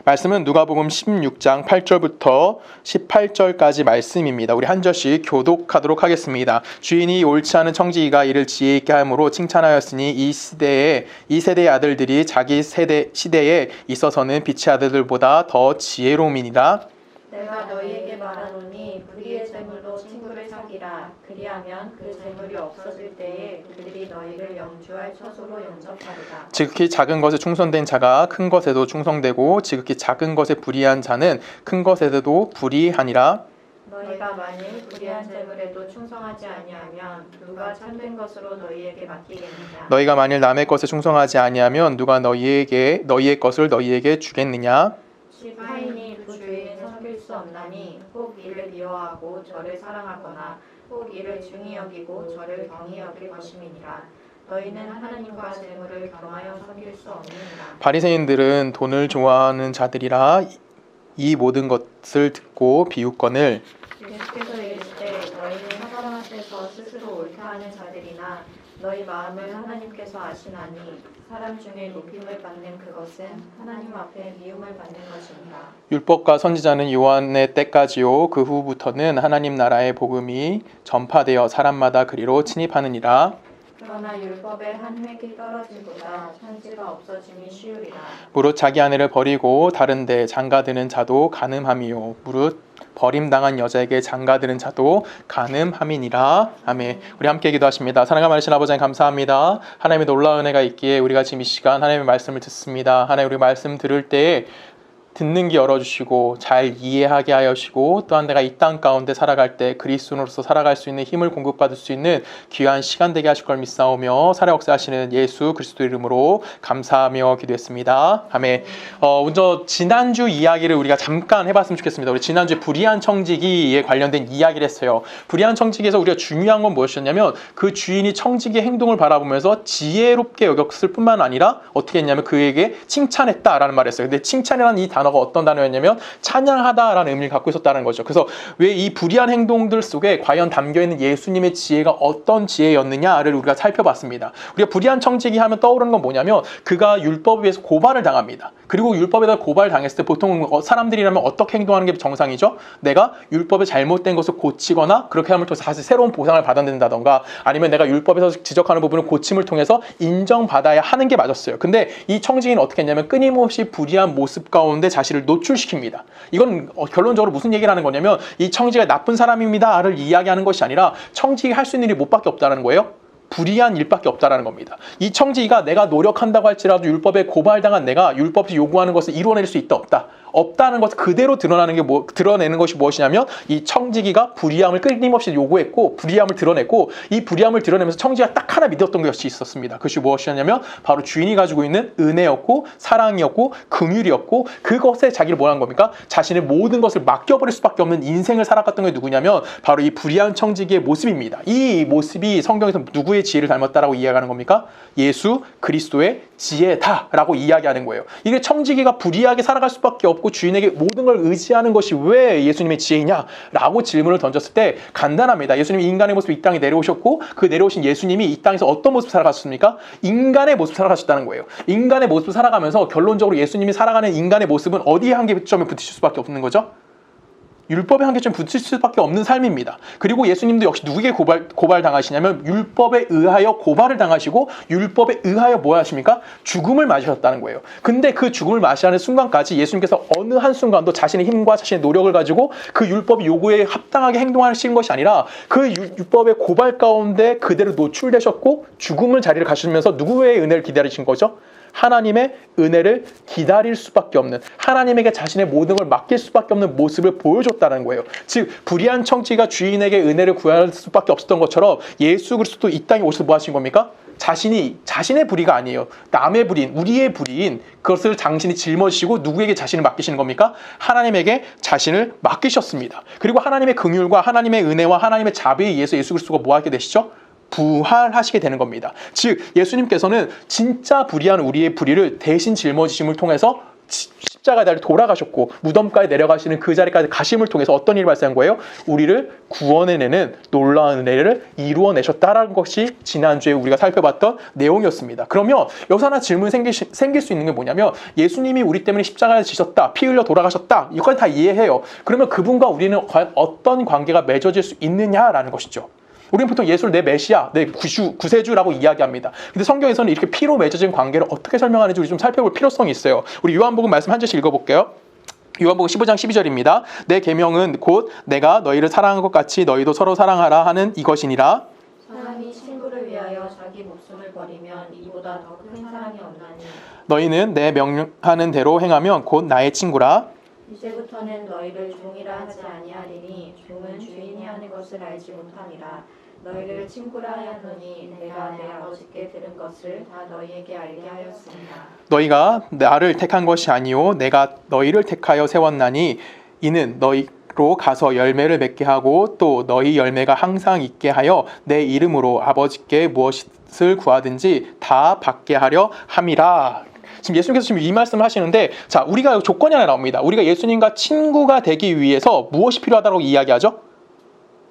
말씀은 누가복음 16장 8절부터 18절까지 말씀입니다. 우리 한 절씩 교독하도록 하겠습니다. 주인이 옳지 않은 청지기가 이를 지혜 있게 함으로 칭찬하였으니 이 세대의 아들들이 자기 시대에 있어서는 빛의 아들들보다 더 지혜로움이니라. 내가 너희에게 말하노니 불의의 재물로 친구를 사귀라. 그리하면 그 재물이 없어질 때에 그들이 너희를 영주할 처소로 영접하리라. 지극히 작은 것에 충성된 자가 큰 것에도 충성되고 지극히 작은 것에 불의한 자는 큰 것에도 불의하니라. 너희가 만일 불의한 재물에도 충성하지 아니하면 누가 참된 것으로 너희에게 맡기겠느냐. 너희가 만일 남의 것에 충성하지 아니하면 누가 너희의 것을 너희에게 주겠느냐. 시파인이 두 주인을 섬길 수 없나니 혹 이를 미워하고 저를 사랑하거나 혹 이를 중히 여기고 저를 경히 여길 것임이니라. 너희는 하나님과 재물을 겸하여 섬길 수 없느니라. 바리새인들은 돈을 좋아하는 자들이라 이 모든 것을 듣고 비웃거늘 예수께서 이르시되 너희는 사람 앞에서 스스로 옳다 하는 자들이나 너희 마음을 하나님께서 아시나니 사람 중에 높임을 받는 그것은 하나님 앞에 미움을 받는 것입니다. 율법과 선지자는 요한의 때까지요 그 후부터는 하나님 나라의 복음이 전파되어 사람마다 그리로 침입하느니라. 그러나 율법의 한 획이 떨어지보다 천지가 없어짐이 쉬우리라. 무릇 자기 아내를 버리고 다른 데 장가드는 자도 간음함이요 무릇 버림당한 여자에게 장가드는 자도 간음함이니라. 아멘. 우리 함께 기도하십니다. 사랑과 많으신 아버지 하나님 감사합니다. 하나님의 놀라운 은혜가 있기에 우리가 지금 이 시간 하나님의 말씀을 듣습니다. 하나님 우리 말씀 들을 때에 듣는 귀 열어주시고 잘 이해하게 하여 주시고 또한 내가 이 땅 가운데 살아갈 때 그리스도인으로서 살아갈 수 있는 힘을 공급받을 수 있는 귀한 시간 되게 하실 걸 믿사오며 살아 역사하시는 예수 그리스도 이름으로 감사하며 기도했습니다. 아멘. 먼저 지난주 이야기를 우리가 잠깐 해봤으면 좋겠습니다. 우리 지난주에 불의한 청지기에 관련된 이야기를 했어요. 불의한 청지기에서 우리가 중요한 건 무엇이었냐면 그 주인이 청지기의 행동을 바라보면서 지혜롭게 여겼을 뿐만 아니라 어떻게 했냐면 그에게 칭찬했다라는 말을 했어요. 근데 칭찬이라는 이 단어가 어떤 단어였냐면 찬양하다라는 의미를 갖고 있었다는 거죠. 그래서 왜 이 불의한 행동들 속에 과연 담겨있는 예수님의 지혜가 어떤 지혜였느냐를 우리가 살펴봤습니다. 우리가 불의한 청지기 하면 떠오르는 건 뭐냐면 그가 율법에 의해서 고발을 당합니다. 그리고 율법에다 고발 당했을 때 보통 사람들이라면 어떻게 행동하는 게 정상이죠? 내가 율법에 잘못된 것을 고치거나 그렇게 함을 통해서 다시 새로운 보상을 받아낸다던가 아니면 내가 율법에서 지적하는 부분을 고침을 통해서 인정받아야 하는 게 맞았어요. 근데 이 청지기는 어떻게 했냐면 끊임없이 불의한 모습 가운데 자신을 노출시킵니다. 이건 결론적으로 무슨 얘기를 하는 거냐면 이 청지기가 나쁜 사람입니다를 이야기하는 것이 아니라 청지기가 할 수 있는 일이 뭐밖에 없다는 거예요. 불의한 일밖에 없다라는 겁니다. 이 청지기가 내가 노력한다고 할지라도 율법에 고발당한 내가 율법이 요구하는 것을 이루어낼 수 있다 없다는 것을 그대로 드러내는 것이 무엇이냐면 이 청지기가 불의함을 끊임없이 요구했고 불의함을 드러냈고 이 불의함을 드러내면서 청지기가 딱 하나 믿었던 것이 있었습니다. 그것이 무엇이었냐면 바로 주인이 가지고 있는 은혜였고 사랑이었고 긍휼이었고 그것에 자기를 뭐라는 겁니까? 자신의 모든 것을 맡겨버릴 수밖에 없는 인생을 살아갔던 게 누구냐면 바로 이 불의한 청지기의 모습입니다. 이 모습이 성경에서 누구의 지혜를 닮았다라고 이야기하는 겁니까? 예수 그리스도의 지혜다라고 이야기하는 거예요. 이게 청지기가 불의하게 살아갈 수밖에 없고 주인에게 모든 걸 의지하는 것이 왜 예수님의 지혜냐라고 질문을 던졌을 때 간단합니다. 예수님이 인간의 모습으로 이 땅에 내려오셨고 그 내려오신 예수님이 이 땅에서 어떤 모습 살아가셨습니까? 인간의 모습 살아가셨다는 거예요. 인간의 모습 살아가면서 결론적으로 예수님이 살아가는 인간의 모습은 어디에 한계점에 부딪힐 수밖에 없는 거죠? 율법의 한계점에 부딪힐 수밖에 없는 삶입니다. 그리고 예수님도 역시 누구에게 고발 당하시냐면 율법에 의하여 고발을 당하시고 율법에 의하여 뭐 하십니까? 죽음을 맞으셨다는 거예요. 근데 그 죽음을 맞이하는 순간까지 예수님께서 어느 한순간도 자신의 힘과 자신의 노력을 가지고 그 율법 요구에 합당하게 행동하시는 것이 아니라 그 율법의 고발 가운데 그대로 노출되셨고 죽음을 자리를 가시면서 누구의 은혜를 기다리신 거죠? 하나님의 은혜를 기다릴 수밖에 없는 하나님에게 자신의 모든 걸 맡길 수밖에 없는 모습을 보여줬다는 거예요. 즉 불의한 청지기가 주인에게 은혜를 구할 수밖에 없었던 것처럼 예수 그리스도 이 땅에 오셔서 뭐 하신 겁니까? 자신의 불의가 아니에요. 남의 불의인, 우리의 불의인 그것을 당신이 짊어지시고 누구에게 자신을 맡기시는 겁니까? 하나님에게 자신을 맡기셨습니다. 그리고 하나님의 긍휼과 하나님의 은혜와 하나님의 자비에 의해서 예수 그리스도가 뭐 하게 되시죠? 부활하시게 되는 겁니다. 즉 예수님께서는 진짜 불의한 우리의 불의를 대신 짊어지심을 통해서 십자가에 달려 돌아가셨고 무덤가에 내려가시는 그 자리까지 가심을 통해서 어떤 일이 발생한 거예요? 우리를 구원해내는 놀라운 은혜를 이루어내셨다라는 것이 지난주에 우리가 살펴봤던 내용이었습니다. 그러면 여기서 하나 질문이 생길 수 있는 게 뭐냐면 예수님이 우리 때문에 십자가에 지셨다, 피 흘려 돌아가셨다, 이것까지 다 이해해요. 그러면 그분과 우리는 과연 어떤 관계가 맺어질 수 있느냐라는 것이죠. 우리는 보통 예수를 내 메시아, 내 구세주라고 이야기합니다. 근데 성경에서는 이렇게 피로 맺어진 관계를 어떻게 설명하는지 우리 좀 살펴볼 필요성이 있어요. 우리 요한복음 말씀 한 절씩 읽어볼게요. 요한복음 15장 12절입니다. 내 계명은 곧 내가 너희를 사랑한 것 같이 너희도 서로 사랑하라 하는 이것이니라. 사람이 친구를 위하여 자기 목숨을 버리면 이보다 더 큰 사랑이 없나니 너희는 내 명하는 대로 행하면 곧 나의 친구라. 이제부터는 너희를 종이라 하지 아니하리니 종은 주인이 하는 것을 알지 못함이라. 너희를 친구라 하였노니 내가 내 아버지께 들은 것을 다 너희에게 알게 하였습니다. 너희가 나를 택한 것이 아니요 내가 너희를 택하여 세웠나니 이는 너희로 가서 열매를 맺게 하고 또 너희 열매가 항상 있게 하여 내 이름으로 아버지께 무엇을 구하든지 다 받게 하려 함이라. 지금 예수님께서 지금 이 말씀을 하시는데, 자, 우리가 조건이 하나 나옵니다. 우리가 예수님과 친구가 되기 위해서 무엇이 필요하다고 이야기하죠?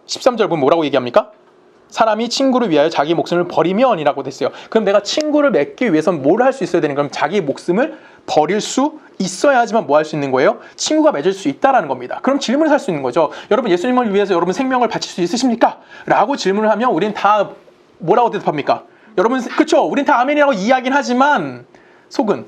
13절 보면 뭐라고 얘기합니까? 사람이 친구를 위하여 자기 목숨을 버리면이라고 됐어요. 그럼 내가 친구를 맺기 위해서는 뭘 할 수 있어야 되는 거예요? 자기 목숨을 버릴 수 있어야지만 뭐 할 수 있는 거예요? 친구가 맺을 수 있다라는 겁니다. 그럼 질문을 할 수 있는 거죠. 여러분 예수님을 위해서 여러분 생명을 바칠 수 있으십니까? 라고 질문을 하면 우린 다 뭐라고 대답합니까? 여러분 그렇죠? 우린 다 아멘이라고 이야기는 하지만 속은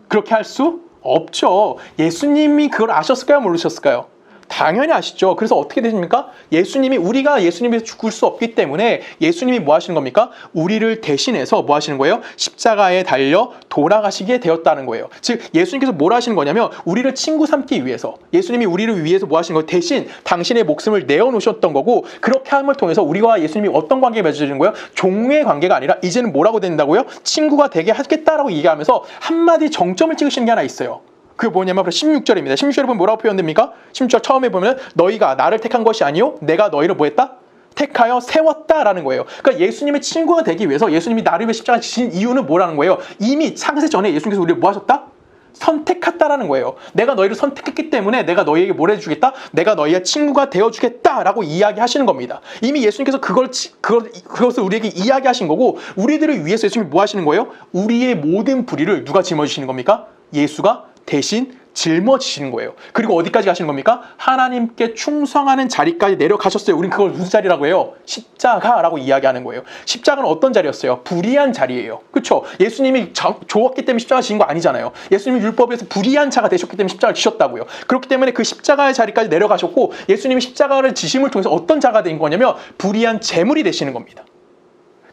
그렇게 할 수 없죠. 예수님이 그걸 아셨을까요? 모르셨을까요? 당연히 아시죠. 그래서 어떻게 되십니까? 우리가 예수님 위해서 죽을 수 없기 때문에 예수님이 뭐 하시는 겁니까? 우리를 대신해서 뭐 하시는 거예요? 십자가에 달려 돌아가시게 되었다는 거예요. 즉 예수님께서 뭘 하시는 거냐면 우리를 친구 삼기 위해서, 예수님이 우리를 위해서 뭐 하시는 거예요? 대신 당신의 목숨을 내어놓으셨던 거고, 그렇게 함을 통해서 우리와 예수님이 어떤 관계에 맺어지는 거예요? 종의 관계가 아니라 이제는 뭐라고 된다고요? 친구가 되게 하겠다라고 얘기하면서 한마디 정점을 찍으시는 게 하나 있어요. 그게 뭐냐면 16절입니다. 16절에 보면 뭐라고 표현됩니까? 16절 처음에 보면 너희가 나를 택한 것이 아니요 내가 너희를 뭐 했다? 택하여 세웠다라는 거예요. 그러니까 예수님의 친구가 되기 위해서 예수님이 나를 위해 십자가 지신 이유는 뭐라는 거예요? 이미 창세 전에 예수님께서 우리를 뭐 하셨다? 선택했다라는 거예요. 내가 너희를 선택했기 때문에 내가 너희에게 뭘 해주겠다? 내가 너희의 친구가 되어주겠다라고 이야기하시는 겁니다. 이미 예수님께서 그것을 우리에게 이야기하신 거고, 우리들을 위해서 예수님이 뭐 하시는 거예요? 우리의 모든 불의를 누가 짊어지시는 겁니까? 예수가 대신 짊어지시는 거예요. 그리고 어디까지 가시는 겁니까? 하나님께 충성하는 자리까지 내려가셨어요. 우린 그걸 무슨 자리라고 해요? 십자가라고 이야기하는 거예요. 십자가는 어떤 자리였어요? 불의한 자리예요. 그렇죠? 예수님이 좋았기 때문에 십자가 지신 거 아니잖아요. 예수님이 율법에서 불의한 자가 되셨기 때문에 십자가를 지셨다고요. 그렇기 때문에 그 십자가의 자리까지 내려가셨고, 예수님이 십자가를 지심을 통해서 어떤 자가 된 거냐면 불의한 제물이 되시는 겁니다.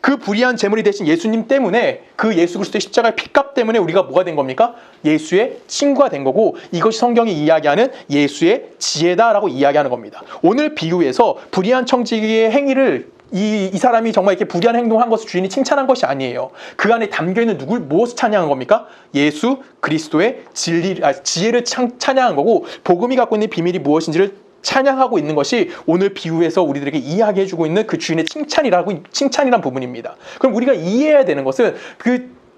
그 불의한 제물이 되신 예수님 때문에, 그 예수 그리스도의 십자가의 피값 때문에 우리가 뭐가 된 겁니까? 예수의 친구가 된 거고, 이것이 성경이 이야기하는 예수의 지혜다라고 이야기하는 겁니다. 오늘 비유에서 불의한 청지기의 행위를 이 사람이 정말 이렇게 불의한 행동을 한 것을 주인이 칭찬한 것이 아니에요. 그 안에 담겨있는 무엇을 찬양한 겁니까? 예수 그리스도의 지혜를 찬양한 거고, 복음이 갖고 있는 비밀이 무엇인지를 찬양하고 있는 것이 오늘 비유에서 우리들에게 이야기해주고 있는 그 주인의 칭찬이란 부분입니다. 그럼 우리가 이해해야 되는 것은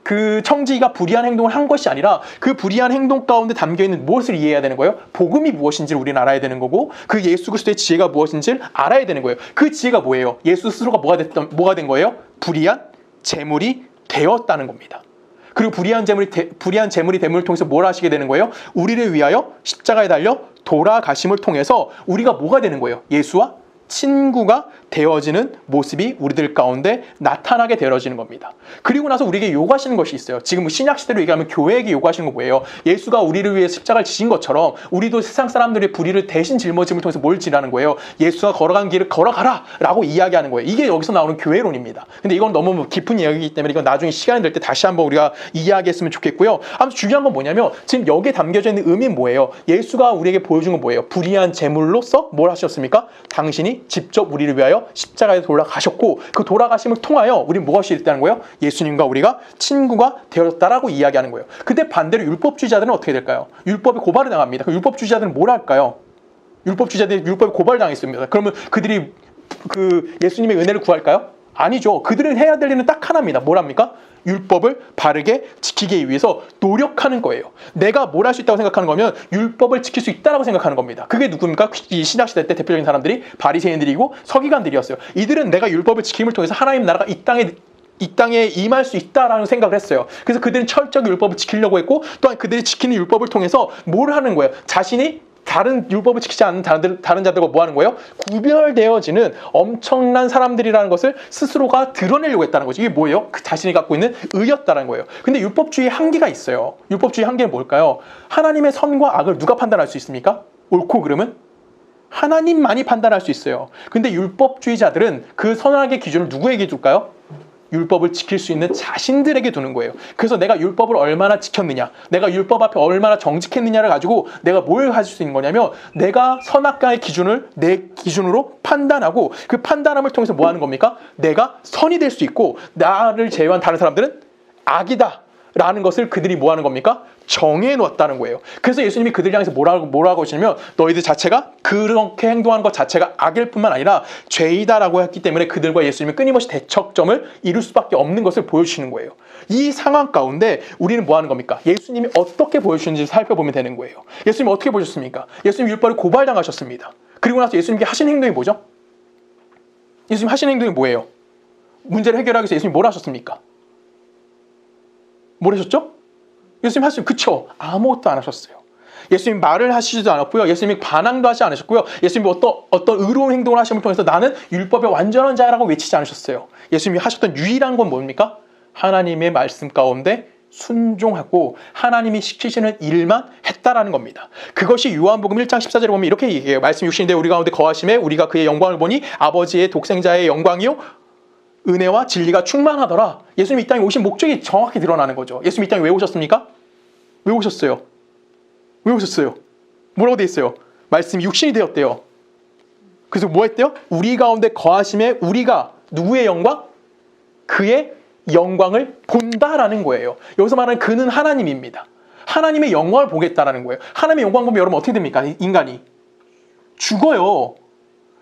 그 청지기가 불의한 행동을 한 것이 아니라 그 불의한 행동 가운데 담겨있는 무엇을 이해해야 되는 거예요? 복음이 무엇인지를 우리는 알아야 되는 거고, 그 예수 그리스도의 지혜가 무엇인지를 알아야 되는 거예요. 그 지혜가 뭐예요? 예수 스스로가 뭐가 된 거예요? 불의한 제물이 되었다는 겁니다. 그리고 불의한 제물이 됨을 통해서 뭘 하시게 되는 거예요? 우리를 위하여 십자가에 달려 돌아가심을 통해서 우리가 뭐가 되는 거예요? 예수와 친구가 되어지는 모습이 우리들 가운데 나타나게 되어지는 겁니다. 그리고 나서 우리에게 요구하시는 것이 있어요. 지금 신약 시대로 얘기하면 교회에게 요구하시는 거 뭐예요? 예수가 우리를 위해 십자가를 지신 것처럼 우리도 세상 사람들의 불의를 대신 짊어짐을 통해서 뭘 지라는 거예요? 예수가 걸어간 길을 걸어가라 라고 이야기하는 거예요. 이게 여기서 나오는 교회론입니다. 근데 이건 너무 깊은 이야기이기 때문에 이건 나중에 시간이 될 때 다시 한번 우리가 이야기했으면 좋겠고요. 아무튼 중요한 건 뭐냐면 지금 여기에 담겨져 있는 의미는 뭐예요? 예수가 우리에게 보여준 건 뭐예요? 불의한 제물로서 뭘 하셨습니까? 당신이 직접 우리를 위하여 십자가에 돌아가셨고, 그 돌아가심을 통하여 우리는 무엇이 됐다는 거예요? 예수님과 우리가 친구가 되었다라고 이야기하는 거예요. 근데 반대로 율법주의자들은 어떻게 될까요? 율법에 고발을 당합니다. 그 율법주의자들은 뭘 할까요? 율법주의자들이 율법에 고발당했습니다. 그러면 그들이 그 예수님의 은혜를 구할까요? 아니죠. 그들은 해야 될 일은 딱 하나입니다. 뭐랍니까? 율법을 바르게 지키기 위해서 노력하는 거예요. 내가 뭘 할 수 있다고 생각하는 거면 율법을 지킬 수 있다고 생각하는 겁니다. 그게 누굽니까? 이 신약시대 때 대표적인 사람들이 바리새인들이고 서기관들이었어요. 이들은 내가 율법을 지킴을 통해서 하나님 나라가 이 땅에 임할 수 있다라는 생각을 했어요. 그래서 그들은 철저히 율법을 지키려고 했고, 또한 그들이 지키는 율법을 통해서 뭘 하는 거예요? 자신이 다른 율법을 지키지 않는 다른 자들과 뭐 하는 거예요? 구별되어지는 엄청난 사람들이라는 것을 스스로가 드러내려고 했다는 거죠. 이게 뭐예요? 그 자신이 갖고 있는 의였다는 거예요. 근데 율법주의의 한계가 있어요. 율법주의 한계는 뭘까요? 하나님의 선과 악을 누가 판단할 수 있습니까? 옳고 그름은? 하나님만이 판단할 수 있어요. 근데 율법주의자들은 그 선악의 기준을 누구에게 둘까요? 율법을 지킬 수 있는 자신들에게 두는 거예요. 그래서 내가 율법을 얼마나 지켰느냐, 내가 율법 앞에 얼마나 정직했느냐를 가지고 내가 뭘 가질 수 있는 거냐면, 내가 선악과의 기준을 내 기준으로 판단하고, 그 판단함을 통해서 뭐 하는 겁니까? 내가 선이 될 수 있고, 나를 제외한 다른 사람들은 악이다 라는 것을 그들이 뭐 하는 겁니까? 정해놓았다는 거예요. 그래서 예수님이 그들 향해서 뭐라고 하시냐면, 너희들 자체가 그렇게 행동하는 것 자체가 악일 뿐만 아니라 죄이다라고 했기 때문에 그들과 예수님은 끊임없이 대척점을 이룰 수밖에 없는 것을 보여주시는 거예요. 이 상황 가운데 우리는 뭐 하는 겁니까? 예수님이 어떻게 보여주시는지 살펴보면 되는 거예요. 예수님이 어떻게 보여주셨습니까? 예수님 율법을 고발당하셨습니다. 그리고 나서 예수님께 하신 행동이 뭐죠? 예수님 하신 행동이 뭐예요? 문제를 해결하기 위해서 예수님이 뭘 하셨습니까? 뭘 하셨죠? 예수님 하셨어요. 그쵸? 아무것도 안 하셨어요. 예수님 말을 하시지도 않았고요. 예수님이 반항도 하지 않으셨고요. 예수님이 어떤 의로운 행동을 하심을 통해서 나는 율법의 완전한 자라고 외치지 않으셨어요. 예수님이 하셨던 유일한 건 뭡니까? 하나님의 말씀 가운데 순종하고 하나님이 시키시는 일만 했다라는 겁니다. 그것이 요한복음 1장 14절에 보면 이렇게 얘기해요. 말씀 육신인데 우리 가운데 거하심에 우리가 그의 영광을 보니 아버지의 독생자의 영광이요 은혜와 진리가 충만하더라. 예수님이 이 땅에 오신 목적이 정확히 드러나는 거죠. 예수님이 이 땅에 왜 오셨습니까? 왜 오셨어요? 왜 오셨어요? 뭐라고 돼 있어요? 말씀이 육신이 되었대요. 그래서 뭐 했대요? 우리 가운데 거하심에 우리가 누구의 영광? 그의 영광을 본다라는 거예요. 여기서 말하는 그는 하나님입니다. 하나님의 영광을 보겠다라는 거예요. 하나님의 영광 보면 여러분 어떻게 됩니까? 인간이 죽어요.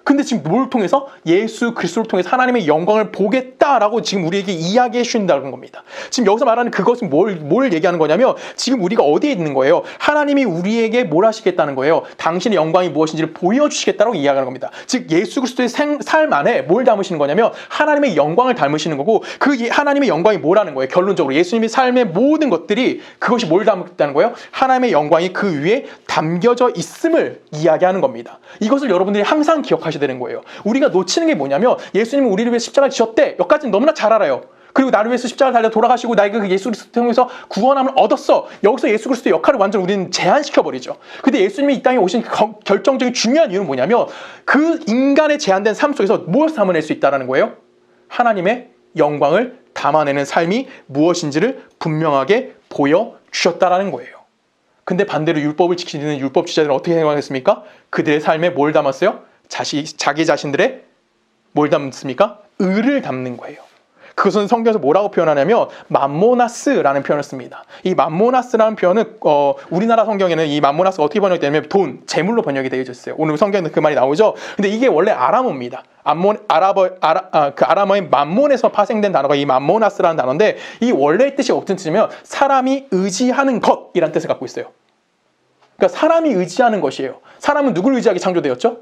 근데 지금 뭘 통해서? 예수 그리스도를 통해서 하나님의 영광을 보겠다라고 지금 우리에게 이야기해 주신다는 겁니다. 지금 여기서 말하는 그것은 뭘 얘기하는 거냐면, 지금 우리가 어디에 있는 거예요? 하나님이 우리에게 뭘 하시겠다는 거예요? 당신의 영광이 무엇인지를 보여주시겠다고 이야기하는 겁니다. 즉 예수 그리스도의 삶 안에 뭘 담으시는 거냐면 하나님의 영광을 담으시는 거고, 그 하나님의 영광이 뭐라는 거예요? 결론적으로 예수님의 삶의 모든 것들이 그것이 뭘 담았다는 거예요? 하나님의 영광이 그 위에 담겨져 있음을 이야기하는 겁니다. 이것을 여러분들이 항상 기억하셔야 되는 거예요. 우리가 놓치는 게 뭐냐면, 예수님은 우리를 위해 십자가를 지셨대. 여기까지는 너무나 잘 알아요. 그리고 나를 위해서 십자가를 달려 돌아가시고 나에게 그 예수 그리스도를 통해서 구원함을 얻었어. 여기서 예수 그리스도의 역할을 완전 우리는 제한시켜버리죠. 근데 예수님이 이 땅에 오신 결정적인 중요한 이유는 뭐냐면, 그 인간의 제한된 삶 속에서 무엇을 담아낼 수 있다는 거예요? 하나님의 영광을 담아내는 삶이 무엇인지를 분명하게 보여주셨다라는 거예요. 근데 반대로 율법을 지키는 율법주의자들은 어떻게 생각했습니까? 그들의 삶에 뭘 담았어요? 자기 자신들의 뭘 담습니까? 의를 담는 거예요. 그것은 성경에서 뭐라고 표현하냐면 맘모나스라는 표현을 씁니다. 이 맘모나스라는 표현은 우리나라 성경에는 이 맘모나스가 어떻게 번역이 되냐면 돈, 재물로 번역이 되어 있어요. 오늘 성경에는 그 말이 나오죠. 근데 이게 원래 아람어입니다. 그 아람어의 맘몬에서 파생된 단어가 이 맘모나스라는 단어인데, 이 원래의 뜻이 어떤 뜻이냐면 사람이 의지하는 것이라는 뜻을 갖고 있어요. 그러니까 사람이 의지하는 것이에요. 사람은 누구를 의지하게 창조되었죠?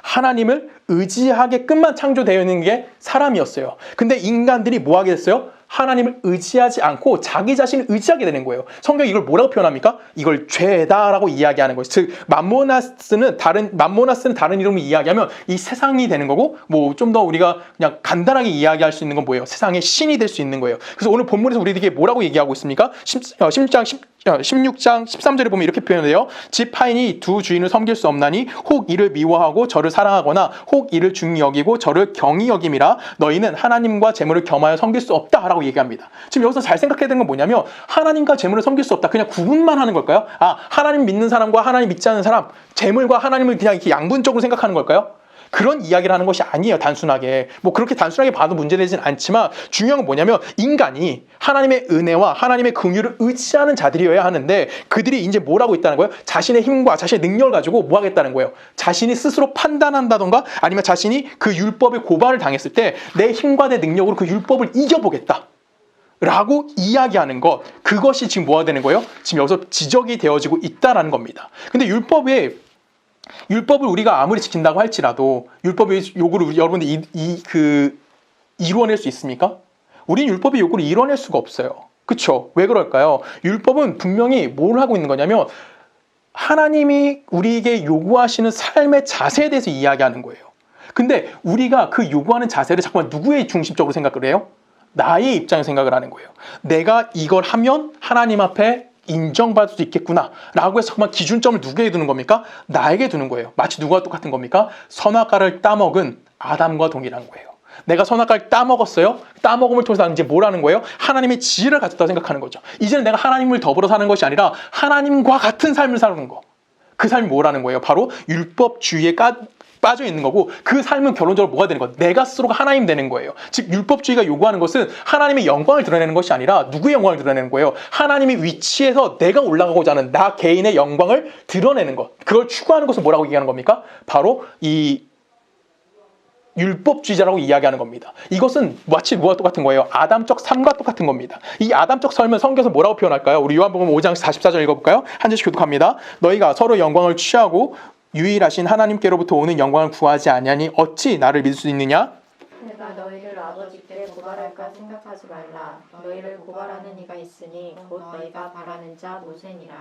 하나님을 의지하게끔만 창조되어 있는 게 사람이었어요. 근데 인간들이 뭐 하게 됐어요? 하나님을 의지하지 않고 자기 자신을 의지하게 되는 거예요. 성경이 이걸 뭐라고 표현합니까? 이걸 죄다라고 이야기하는 거예요. 즉 맘모나스는 다른 이름으로 이야기하면 이 세상이 되는 거고, 뭐 좀 더 우리가 그냥 간단하게 이야기할 수 있는 건 뭐예요? 세상의 신이 될 수 있는 거예요. 그래서 오늘 본문에서 우리에게 뭐라고 얘기하고 있습니까? 16장 13절에 보면 이렇게 표현해요. 집 하인이 두 주인을 섬길 수 없나니 혹 이를 미워하고 저를 사랑하거나 혹 이를 중히 여기고 저를 경히 여김이라 너희는 하나님과 재물을 겸하여 섬길 수 없다라고 얘기합니다. 지금 여기서 잘 생각해야 되는 건 뭐냐면, 하나님과 재물을 섬길 수 없다. 그냥 구분만 하는 걸까요? 하나님 믿는 사람과 하나님 믿지 않는 사람, 재물과 하나님을 그냥 이렇게 양분적으로 생각하는 걸까요? 그런 이야기를 하는 것이 아니에요. 단순하게. 뭐 그렇게 단순하게 봐도 문제되진 않지만 중요한 건 뭐냐면 인간이 하나님의 은혜와 하나님의 긍휼을 의지하는 자들이어야 하는데 그들이 이제 뭘 하고 있다는 거예요? 자신의 힘과 자신의 능력을 가지고 뭐 하겠다는 거예요? 자신이 스스로 판단한다던가 아니면 자신이 그 율법의 고발을 당했을 때 내 힘과 내 능력으로 그 율법을 이겨보겠다 라고 이야기하는 것, 그것이 지금 뭐가 되는 거예요? 지금 여기서 지적이 되어지고 있다라는 겁니다. 근데 율법을 우리가 아무리 지킨다고 할지라도 율법의 요구를 여러분들 이루어낼 수 있습니까? 우린 율법의 요구를 이루어낼 수가 없어요. 그쵸? 왜 그럴까요? 율법은 분명히 뭘 하고 있는 거냐면 하나님이 우리에게 요구하시는 삶의 자세에 대해서 이야기하는 거예요. 근데 우리가 그 요구하는 자세를 잠깐만 누구의 중심적으로 생각을 해요? 나의 입장에서 생각을 하는 거예요. 내가 이걸 하면 하나님 앞에 인정받을 수 있겠구나 라고 해서 정말 기준점을 누구에게 두는 겁니까? 나에게 두는 거예요. 마치 누구와 똑같은 겁니까? 선악과를 따먹은 아담과 동일한 거예요. 내가 선악과를 따먹었어요. 따먹음을 통해서 나는 이제 뭘 하는 거예요? 하나님의 지혜를 가졌다고 생각하는 거죠. 이제는 내가 하나님을 더불어 사는 것이 아니라 하나님과 같은 삶을 사는 거. 그 삶이 뭐라는 거예요? 바로 율법주의에 빠져 있는 거고 그 삶은 결론적으로 뭐가 되는 거예요? 내가 스스로가 하나님 되는 거예요. 즉 율법주의가 요구하는 것은 하나님의 영광을 드러내는 것이 아니라 누구의 영광을 드러내는 거예요? 하나님의 위치에서 내가 올라가고자 하는 나 개인의 영광을 드러내는 것. 그걸 추구하는 것을 뭐라고 얘기하는 겁니까? 바로 이 율법주의자라고 이야기하는 겁니다. 이것은 마치 뭐와 똑같은 거예요? 아담적 삶과 똑같은 겁니다. 이 아담적 삶은 성경에서 뭐라고 표현할까요? 우리 요한복음 5장 44절 읽어볼까요? 한 절씩 교독합니다. 너희가 서로 영광을 취하고 유일하신 하나님께로부터 오는 영광을 구하지 아니하니 어찌 나를 믿을 수 있느냐? 내가 너희를 아버지께 고발할까 생각하지 말라. 너희를 고발하는 이가 있으니 곧 너희가 바라는 자 모세니라.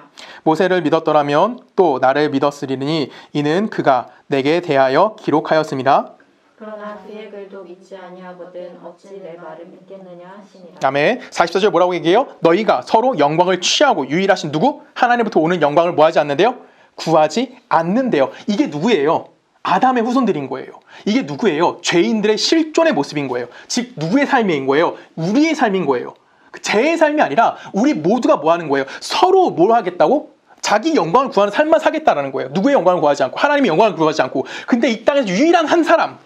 모세를 믿었더라면 또 나를 믿었으리니 이는 그가 내게 대하여 기록하였음이라. 그러나 그의 글도 믿지 아니하거든 어찌 내 말을 믿겠느냐 하시니라. 아멘. 44절 뭐라고 얘기해요? 너희가 서로 영광을 취하고 유일하신 누구? 하나님부터 오는 영광을 뭐 하지 않는데요? 구하지 않는데요. 이게 누구예요? 아담의 후손들인 거예요. 이게 누구예요? 죄인들의 실존의 모습인 거예요. 즉 누구의 삶인 거예요? 우리의 삶인 거예요. 제 삶이 아니라 우리 모두가 뭐 하는 거예요? 서로 뭘 하겠다고? 자기 영광을 구하는 삶만 사겠다라는 거예요. 누구의 영광을 구하지 않고 하나님의 영광을 구하지 않고. 근데 이 땅에서 유일한 한 사람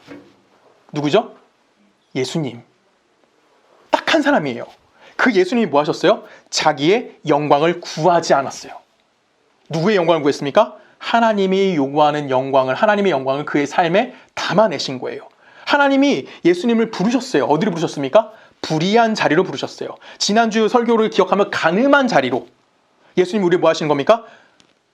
누구죠? 예수님. 딱 한 사람이에요. 그 예수님이 뭐 하셨어요? 자기의 영광을 구하지 않았어요. 누구의 영광을 구했습니까? 하나님이 요구하는 영광을, 하나님의 영광을 그의 삶에 담아내신 거예요. 하나님이 예수님을 부르셨어요. 어디로 부르셨습니까? 불의한 자리로 부르셨어요. 지난주 설교를 기억하면 가늠한 자리로. 예수님이 우리 뭐 하시는 겁니까?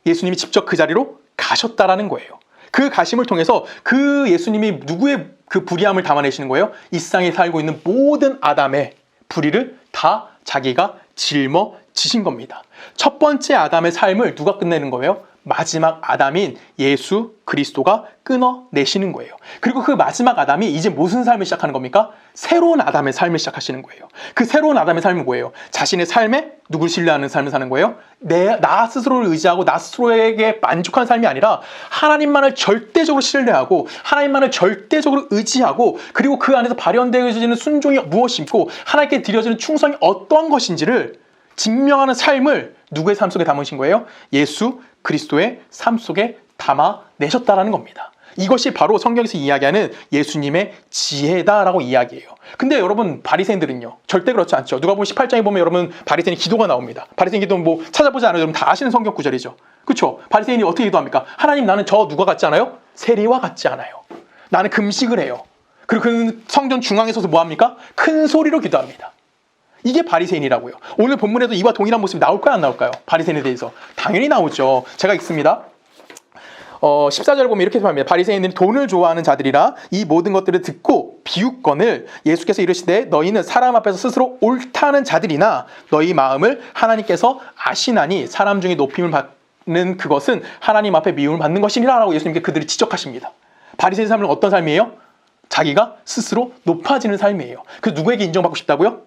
예수님이 직접 그 자리로 가셨다라는 거예요. 그 가심을 통해서 그 예수님이 누구의 그 불의함을 담아내시는 거예요? 이 세상에 살고 있는 모든 아담의 불의를 다 자기가 짊어지신 겁니다. 첫 번째 아담의 삶을 누가 끝내는 거예요? 마지막 아담인 예수 그리스도가 끊어내시는 거예요. 그리고 그 마지막 아담이 이제 무슨 삶을 시작하는 겁니까? 새로운 아담의 삶을 시작하시는 거예요. 그 새로운 아담의 삶은 뭐예요? 자신의 삶에 누굴 신뢰하는 삶을 사는 거예요? 나 스스로를 의지하고 나 스스로에게 만족한 삶이 아니라 하나님만을 절대적으로 신뢰하고 하나님만을 절대적으로 의지하고 그리고 그 안에서 발현되어지는 순종이 무엇이고 하나님께 드려지는 충성이 어떠한 것인지를 증명하는 삶을 누구의 삶 속에 담으신 거예요? 예수 그리스도의 삶 속에 담아내셨다라는 겁니다. 이것이 바로 성경에서 이야기하는 예수님의 지혜다라고 이야기해요. 근데 여러분 바리새인들은요 절대 그렇지 않죠. 누가복음 18장에 보면 여러분 바리새인의 기도가 나옵니다. 바리새인 기도는 뭐 찾아보지 않아도 여러분 다 아시는 성경 구절이죠. 그렇죠? 바리새인이 어떻게 기도합니까? 하나님 나는 저 누가 같지 않아요? 세리와 같지 않아요. 나는 금식을 해요. 그리고 그 성전 중앙에 서서 뭐 합니까? 큰 소리로 기도합니다. 이게 바리새인이라고요. 오늘 본문에도 이와 동일한 모습이 나올까요? 안 나올까요? 바리새인에 대해서. 당연히 나오죠. 제가 읽습니다. 14절 보면 이렇게 말합니다. 바리새인들이 돈을 좋아하는 자들이라 이 모든 것들을 듣고 비웃건을 예수께서 이르시되 너희는 사람 앞에서 스스로 옳다는 자들이나 너희 마음을 하나님께서 아시나니 사람 중에 높임을 받는 그것은 하나님 앞에 미움을 받는 것이니라 라고 예수님께 그들을 지적하십니다. 바리새인 삶은 어떤 삶이에요? 자기가 스스로 높아지는 삶이에요. 그래서 누구에게 인정받고 싶다고요?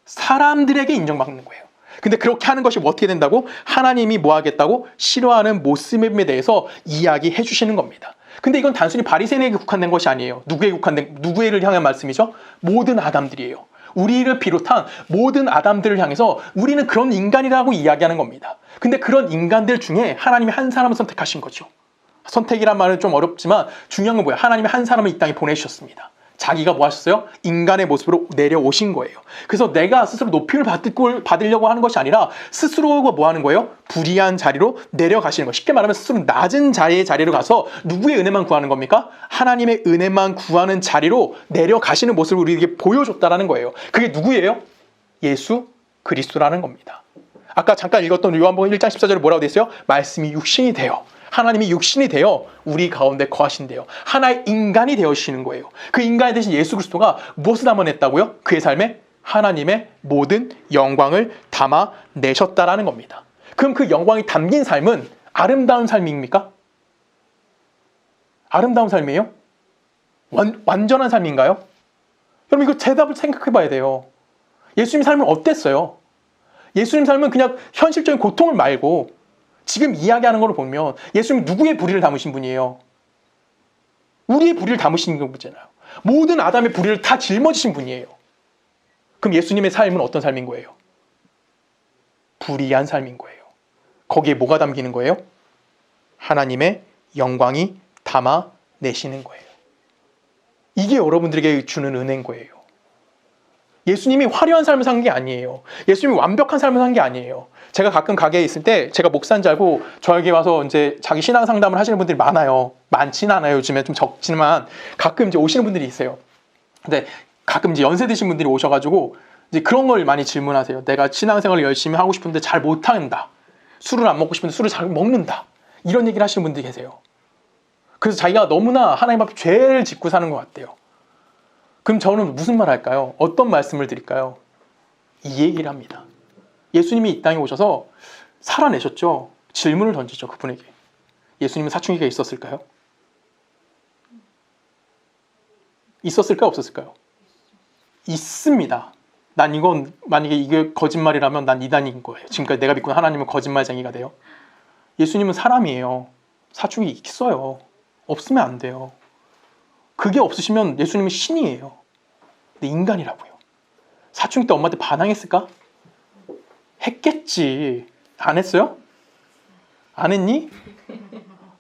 사람들에게 인정받는 거예요. 근데 그렇게 하는 것이 어떻게 된다고? 하나님이 뭐 하겠다고? 싫어하는 모습에 대해서 이야기해 주시는 겁니다. 근데 이건 단순히 바리새인에게 국한된 것이 아니에요. 누구를 향한 말씀이죠? 모든 아담들이에요. 우리를 비롯한 모든 아담들을 향해서 우리는 그런 인간이라고 이야기하는 겁니다. 근데 그런 인간들 중에 하나님이 한 사람을 선택하신 거죠. 선택이란 말은 좀 어렵지만 중요한 건 뭐예요? 하나님이 한 사람을 이 땅에 보내주셨습니다. 자기가 뭐 하셨어요? 인간의 모습으로 내려오신 거예요. 그래서 내가 스스로 높임을 받으려고 하는 것이 아니라 스스로가 뭐 하는 거예요? 불의한 자리로 내려가시는 거예요. 쉽게 말하면 스스로 낮은 자리로 가서 누구의 은혜만 구하는 겁니까? 하나님의 은혜만 구하는 자리로 내려가시는 모습을 우리에게 보여줬다라는 거예요. 그게 누구예요? 예수 그리스도라는 겁니다. 아까 잠깐 읽었던 요한복음 1장 14절에 뭐라고 되어 있어요? 말씀이 육신이 되어, 하나님이 육신이 되어 우리 가운데 거하신대요. 하나의 인간이 되어주시는 거예요. 그 인간이 되신 예수 그리스도가 무엇을 담아냈다고요? 그의 삶에 하나님의 모든 영광을 담아내셨다라는 겁니다. 그럼 그 영광이 담긴 삶은 아름다운 삶입니까? 아름다운 삶이에요? 완전한 삶인가요? 여러분 이거 대답을 생각해 봐야 돼요. 예수님 삶은 어땠어요? 예수님 삶은 그냥 현실적인 고통을 말고 지금 이야기하는 걸 보면 예수님이 누구의 불의를 담으신 분이에요? 우리의 불의를 담으신 분이잖아요. 모든 아담의 불의를 다 짊어지신 분이에요. 그럼 예수님의 삶은 어떤 삶인 거예요? 불의한 삶인 거예요. 거기에 뭐가 담기는 거예요? 하나님의 영광이 담아내시는 거예요. 이게 여러분들에게 주는 은혜인 거예요. 예수님이 화려한 삶을 산 게 아니에요. 예수님이 완벽한 삶을 산 게 아니에요. 제가 가끔 가게에 있을 때 제가 목사인 줄 알고 저에게 와서 이제 자기 신앙 상담을 하시는 분들이 많아요. 많지는 않아요. 요즘에 좀 적지만 가끔 이제 오시는 분들이 있어요. 근데 가끔 이제 연세 드신 분들이 오셔가지고 이제 그런 걸 많이 질문하세요. 내가 신앙생활을 열심히 하고 싶은데 잘 못한다. 술을 안 먹고 싶은데 술을 잘 먹는다. 이런 얘기를 하시는 분들이 계세요. 그래서 자기가 너무나 하나님 앞에 죄를 짓고 사는 것 같대요. 그럼 저는 무슨 말 할까요? 어떤 말씀을 드릴까요? 이 얘기를 합니다. 예수님이 이 땅에 오셔서 살아내셨죠? 질문을 던지죠, 그분에게. 예수님은 사춘기가 있었을까요? 있었을까요? 없었을까요? 있습니다. 난 이건 만약에 이게 거짓말이라면 난 이단인 거예요. 지금까지 내가 믿고 하나님은 거짓말쟁이가 돼요. 예수님은 사람이에요. 사춘기 있어요. 없으면 안 돼요. 그게 없으시면 예수님은 신이에요. 근데 인간이라고요. 사춘기 때 엄마한테 반항했을까? 했겠지. 안 했어요? 안 했니?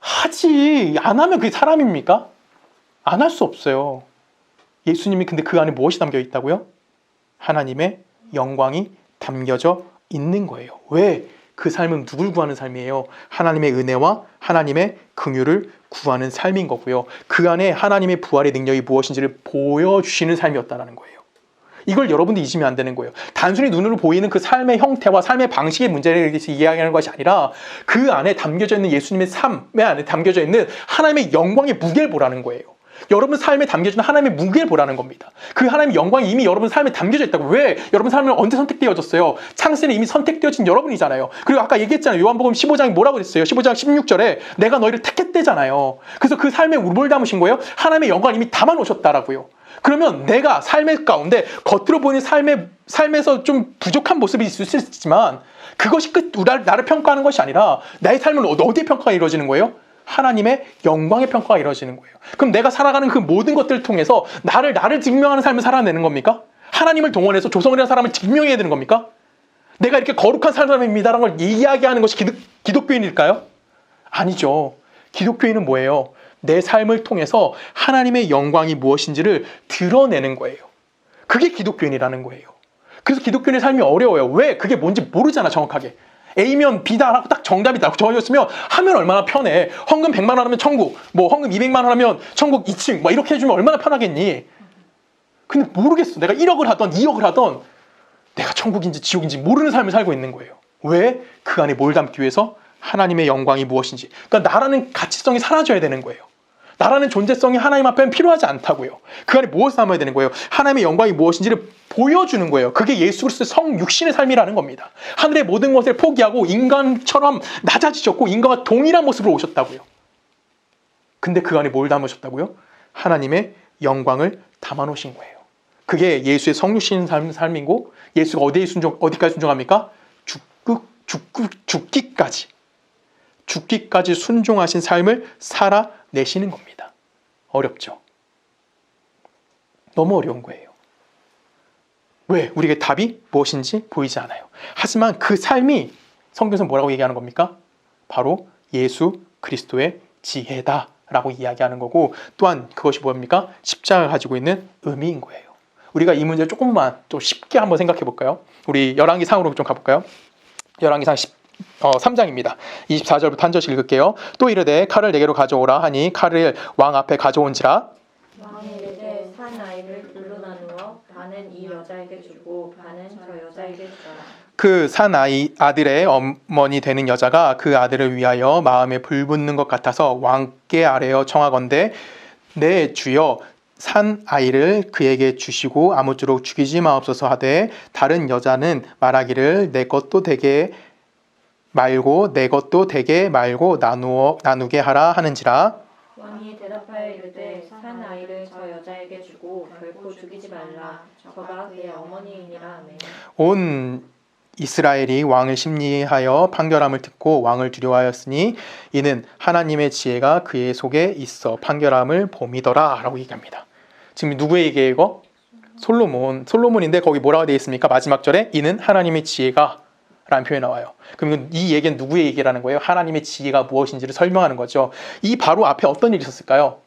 하지. 안 하면 그게 사람입니까? 안 할 수 없어요. 예수님이 근데 그 안에 무엇이 담겨 있다고요? 하나님의 영광이 담겨져 있는 거예요. 왜? 그 삶은 누굴 구하는 삶이에요? 하나님의 은혜와 하나님의 긍휼을 구하는 삶인 거고요. 그 안에 하나님의 부활의 능력이 무엇인지를 보여주시는 삶이었다는 거예요. 이걸 여러분도 잊으면 안 되는 거예요. 단순히 눈으로 보이는 그 삶의 형태와 삶의 방식의 문제를 이야기하는 것이 아니라 그 안에 담겨져 있는 예수님의 삶의 안에 담겨져 있는 하나님의 영광의 무게를 보라는 거예요. 여러분 삶에 담겨진 하나님의 무게를 보라는 겁니다. 그 하나님의 영광이 이미 여러분 삶에 담겨져 있다고. 왜? 여러분 삶은 언제 선택되어졌어요? 창세에 이미 선택되어진 여러분이잖아요. 그리고 아까 얘기했잖아요. 요한복음 15장이 뭐라고 그랬어요? 15장 16절에 내가 너희를 택했대잖아요. 그래서 그 삶에 뭘 담으신 거예요? 하나님의 영광을 이미 담아놓으셨다라고요. 그러면 내가 삶의 가운데 겉으로 보이는 삶에서 좀 부족한 모습이 있을 수 있지만 그것이 나를 평가하는 것이 아니라 나의 삶은 어디에 평가가 이루어지는 거예요? 하나님의 영광의 평가가 이루어지는 거예요. 그럼 내가 살아가는 그 모든 것들을 통해서 나를 증명하는 삶을 살아내는 겁니까? 하나님을 동원해서 조성이라는 사람을 증명해야 되는 겁니까? 내가 이렇게 거룩한 사람입니다라는 걸 이야기하는 것이 기독교인일까요? 아니죠. 기독교인은 뭐예요? 내 삶을 통해서 하나님의 영광이 무엇인지를 드러내는 거예요. 그게 기독교인이라는 거예요. 그래서 기독교인의 삶이 어려워요. 왜? 그게 뭔지 모르잖아, 정확하게. A면 B다 하고 딱 정답이 딱 정해졌으면 하면 얼마나 편해. 헌금 100만 원 하면 천국, 뭐 헌금 200만 원 하면 천국 2층, 뭐 이렇게 해주면 얼마나 편하겠니? 근데 모르겠어. 내가 1억을 하던 2억을 하던 내가 천국인지 지옥인지 모르는 삶을 살고 있는 거예요. 왜? 그 안에 뭘 담기 위해서? 하나님의 영광이 무엇인지. 그러니까 나라는 가치성이 사라져야 되는 거예요. 나라는 존재성이 하나님 앞에는 필요하지 않다고요. 그 안에 무엇을 담아야 되는 거예요? 하나님의 영광이 무엇인지를 보여주는 거예요. 그게 예수 그리스도의 성육신의 삶이라는 겁니다. 하늘의 모든 것을 포기하고 인간처럼 낮아지셨고 인간과 동일한 모습으로 오셨다고요. 근데 그 안에 뭘 담으셨다고요? 하나님의 영광을 담아놓으신 거예요. 그게 예수의 성육신 삶이고 예수가 어디까지 순종합니까? 죽기까지 순종하신 삶을 살아내시는 겁니다. 어렵죠? 너무 어려운 거예요. 왜? 우리에게 답이 무엇인지 보이지 않아요. 하지만 그 삶이 성경에서 뭐라고 얘기하는 겁니까? 바로 예수 그리스도의 지혜다라고 이야기하는 거고, 또한 그것이 뭡니까? 십자가가 가지고 있는 의미인 거예요. 우리가 이 문제를 조금만 좀 쉽게 한번 생각해 볼까요? 우리 열왕기 상으로 좀 가볼까요? 열왕기상 3장입니다. 24절부터 한 절씩 읽을게요. 또 이르되 칼을 내게로 가져오라 하니 칼을 왕 앞에 가져온지라. 왕이 이르되 산 아이를 둘로 나누어 반은 이 여자에게 주고 반은 저 여자에게 주라. 그 산 아들의 어머니 되는 여자가 그 아들을 위하여 마음에 불붙는 것 같아서 왕께 아뢰어 청하건대 내 주여 산 아이를 그에게 주시고 아무쪼록 죽이지 마옵소서 하되 다른 여자는 말하기를 내 것도 되게 말고 내 것도 되게 말고 나누게 하라 하는지라. 왕이 대답하여 이르되 산 아이를 저 여자에게 주고 결코 죽이지 말라. 저가 그의 어머니이니라 하매. 온 이스라엘이 왕을 심리하여 판결함을 듣고 왕을 두려워하였으니 이는 하나님의 지혜가 그의 속에 있어 판결함을 봄이더라 라고 얘기합니다. 지금 누구의 얘기예요 이거? 솔로몬인데 거기 뭐라고 되어 있습니까? 마지막 절에 이는 하나님의 지혜가 라는 표현이 나와요. 그럼 이 얘기는 누구의 얘기라는 거예요? 하나님의 지혜가 무엇인지를 설명하는 거죠. 이 바로 앞에 어떤 일이 있었을까요?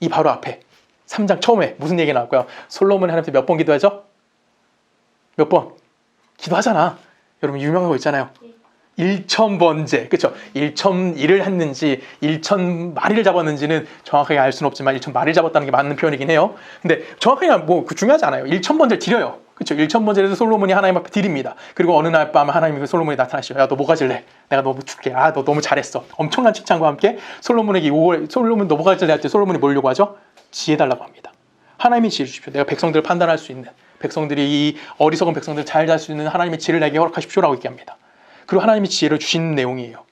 이 바로 앞에 3장 처음에 무슨 얘기가 나올까요? 솔로몬이 하나님한테 몇 번 기도하죠? 몇 번? 기도하잖아. 여러분 유명한 거 있잖아요. 1,000번째, 그렇죠? 1,001을 했는지 1,000마리를 잡았는지는 정확하게 알 수는 없지만 1,000마리를 잡았다는 게 맞는 표현이긴 해요. 근데 정확하게 뭐 중요하지 않아요. 1,000번째를 드려요. 그렇죠? 1,000번째에서 솔로몬이 하나님 앞에 드립니다. 그리고 어느 날 밤 하나님이 그 솔로몬이 나타나시죠. 야, 너 뭐 가질래? 내가 너 줄게. 아, 너 너무 잘했어. 엄청난 칭찬과 함께 솔로몬에게 솔로몬 너 뭐 가질래 할 때 솔로몬이 뭐려고 하죠? 지혜 달라고 합니다. 하나님이 지혜 주십시오. 내가 백성들을 판단할 수 있는, 백성들이 이 어리석은 백성들을 잘 잘 수 있는 하나님의 지혜를 내게 허락하십시오라고 얘기합니다. 그리고 하나님이 지혜를 주시는 내용이에요.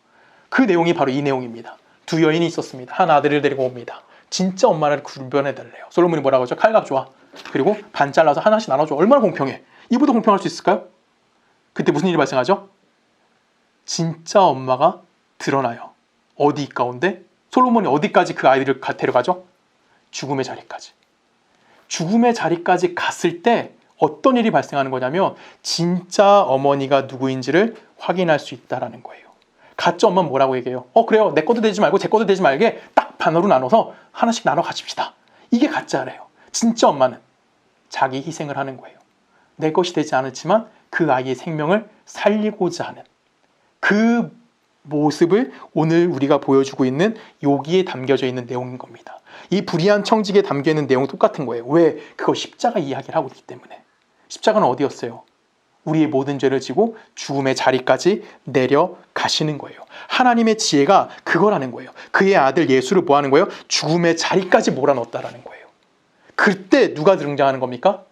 그 내용이 바로 이 내용입니다. 두 여인이 있었습니다. 한 아들을 데리고 옵니다. 진짜 엄마를 구별해달래요. 솔로몬이 뭐라고 하죠? 칼 가져와. 그리고 반 잘라서 하나씩 나눠줘. 얼마나 공평해. 이보다 공평할 수 있을까요? 그때 무슨 일이 발생하죠? 진짜 엄마가 드러나요. 어디 가운데? 솔로몬이 어디까지 그 아이들을 데려가죠? 죽음의 자리까지. 죽음의 자리까지 갔을 때 어떤 일이 발생하는 거냐면 진짜 어머니가 누구인지를 확인할 수 있다는 거예요. 가짜 엄마는 뭐라고 얘기해요? 그래요. 내 것도 되지 말고 제 것도 되지 말게 딱 반으로 나눠서 하나씩 나눠 가집시다. 이게 가짜래요. 진짜 엄마는 자기 희생을 하는 거예요. 내 것이 되지 않았지만 그 아이의 생명을 살리고자 하는 그 모습을 오늘 우리가 보여주고 있는 여기에 담겨져 있는 내용인 겁니다. 이 불의한 청직에 담겨있는 내용은 똑같은 거예요. 왜? 그거 십자가 이야기를 하고 있기 때문에. 십자가는 어디였어요? 우리의 모든 죄를 지고 죽음의 자리까지 내려가시는 거예요. 하나님의 지혜가 그거라는 거예요. 그의 아들 예수를 뭐 하는 거예요? 죽음의 자리까지 몰아넣었다라는 거예요. 그때 누가 등장하는 겁니까?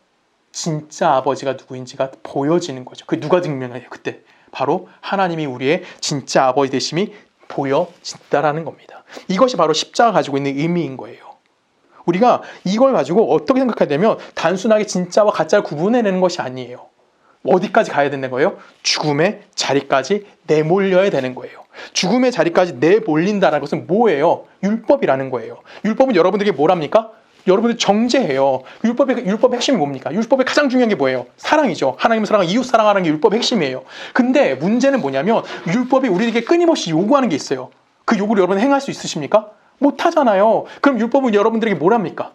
진짜 아버지가 누구인지가 보여지는 거죠. 그 누가 증명해요? 그때 바로 하나님이 우리의 진짜 아버지 되심이 보여진다라는 겁니다. 이것이 바로 십자가가 가지고 있는 의미인 거예요. 우리가 이걸 가지고 어떻게 생각해야 되면 단순하게 진짜와 가짜를 구분해내는 것이 아니에요. 어디까지 가야 되는 거예요? 죽음의 자리까지 내몰려야 되는 거예요. 죽음의 자리까지 내몰린다는 것은 뭐예요? 율법이라는 거예요. 율법은 여러분들에게 뭐랍니까? 여러분들 정죄해요. 율법의 핵심이 뭡니까? 율법의 가장 중요한 게 뭐예요? 사랑이죠. 하나님을 사랑하고 이웃 사랑하는 게 율법의 핵심이에요. 근데 문제는 뭐냐면 율법이 우리에게 끊임없이 요구하는 게 있어요. 그 요구를 여러분 행할 수 있으십니까? 못하잖아요. 그럼 율법은 여러분들에게 뭐랍니까?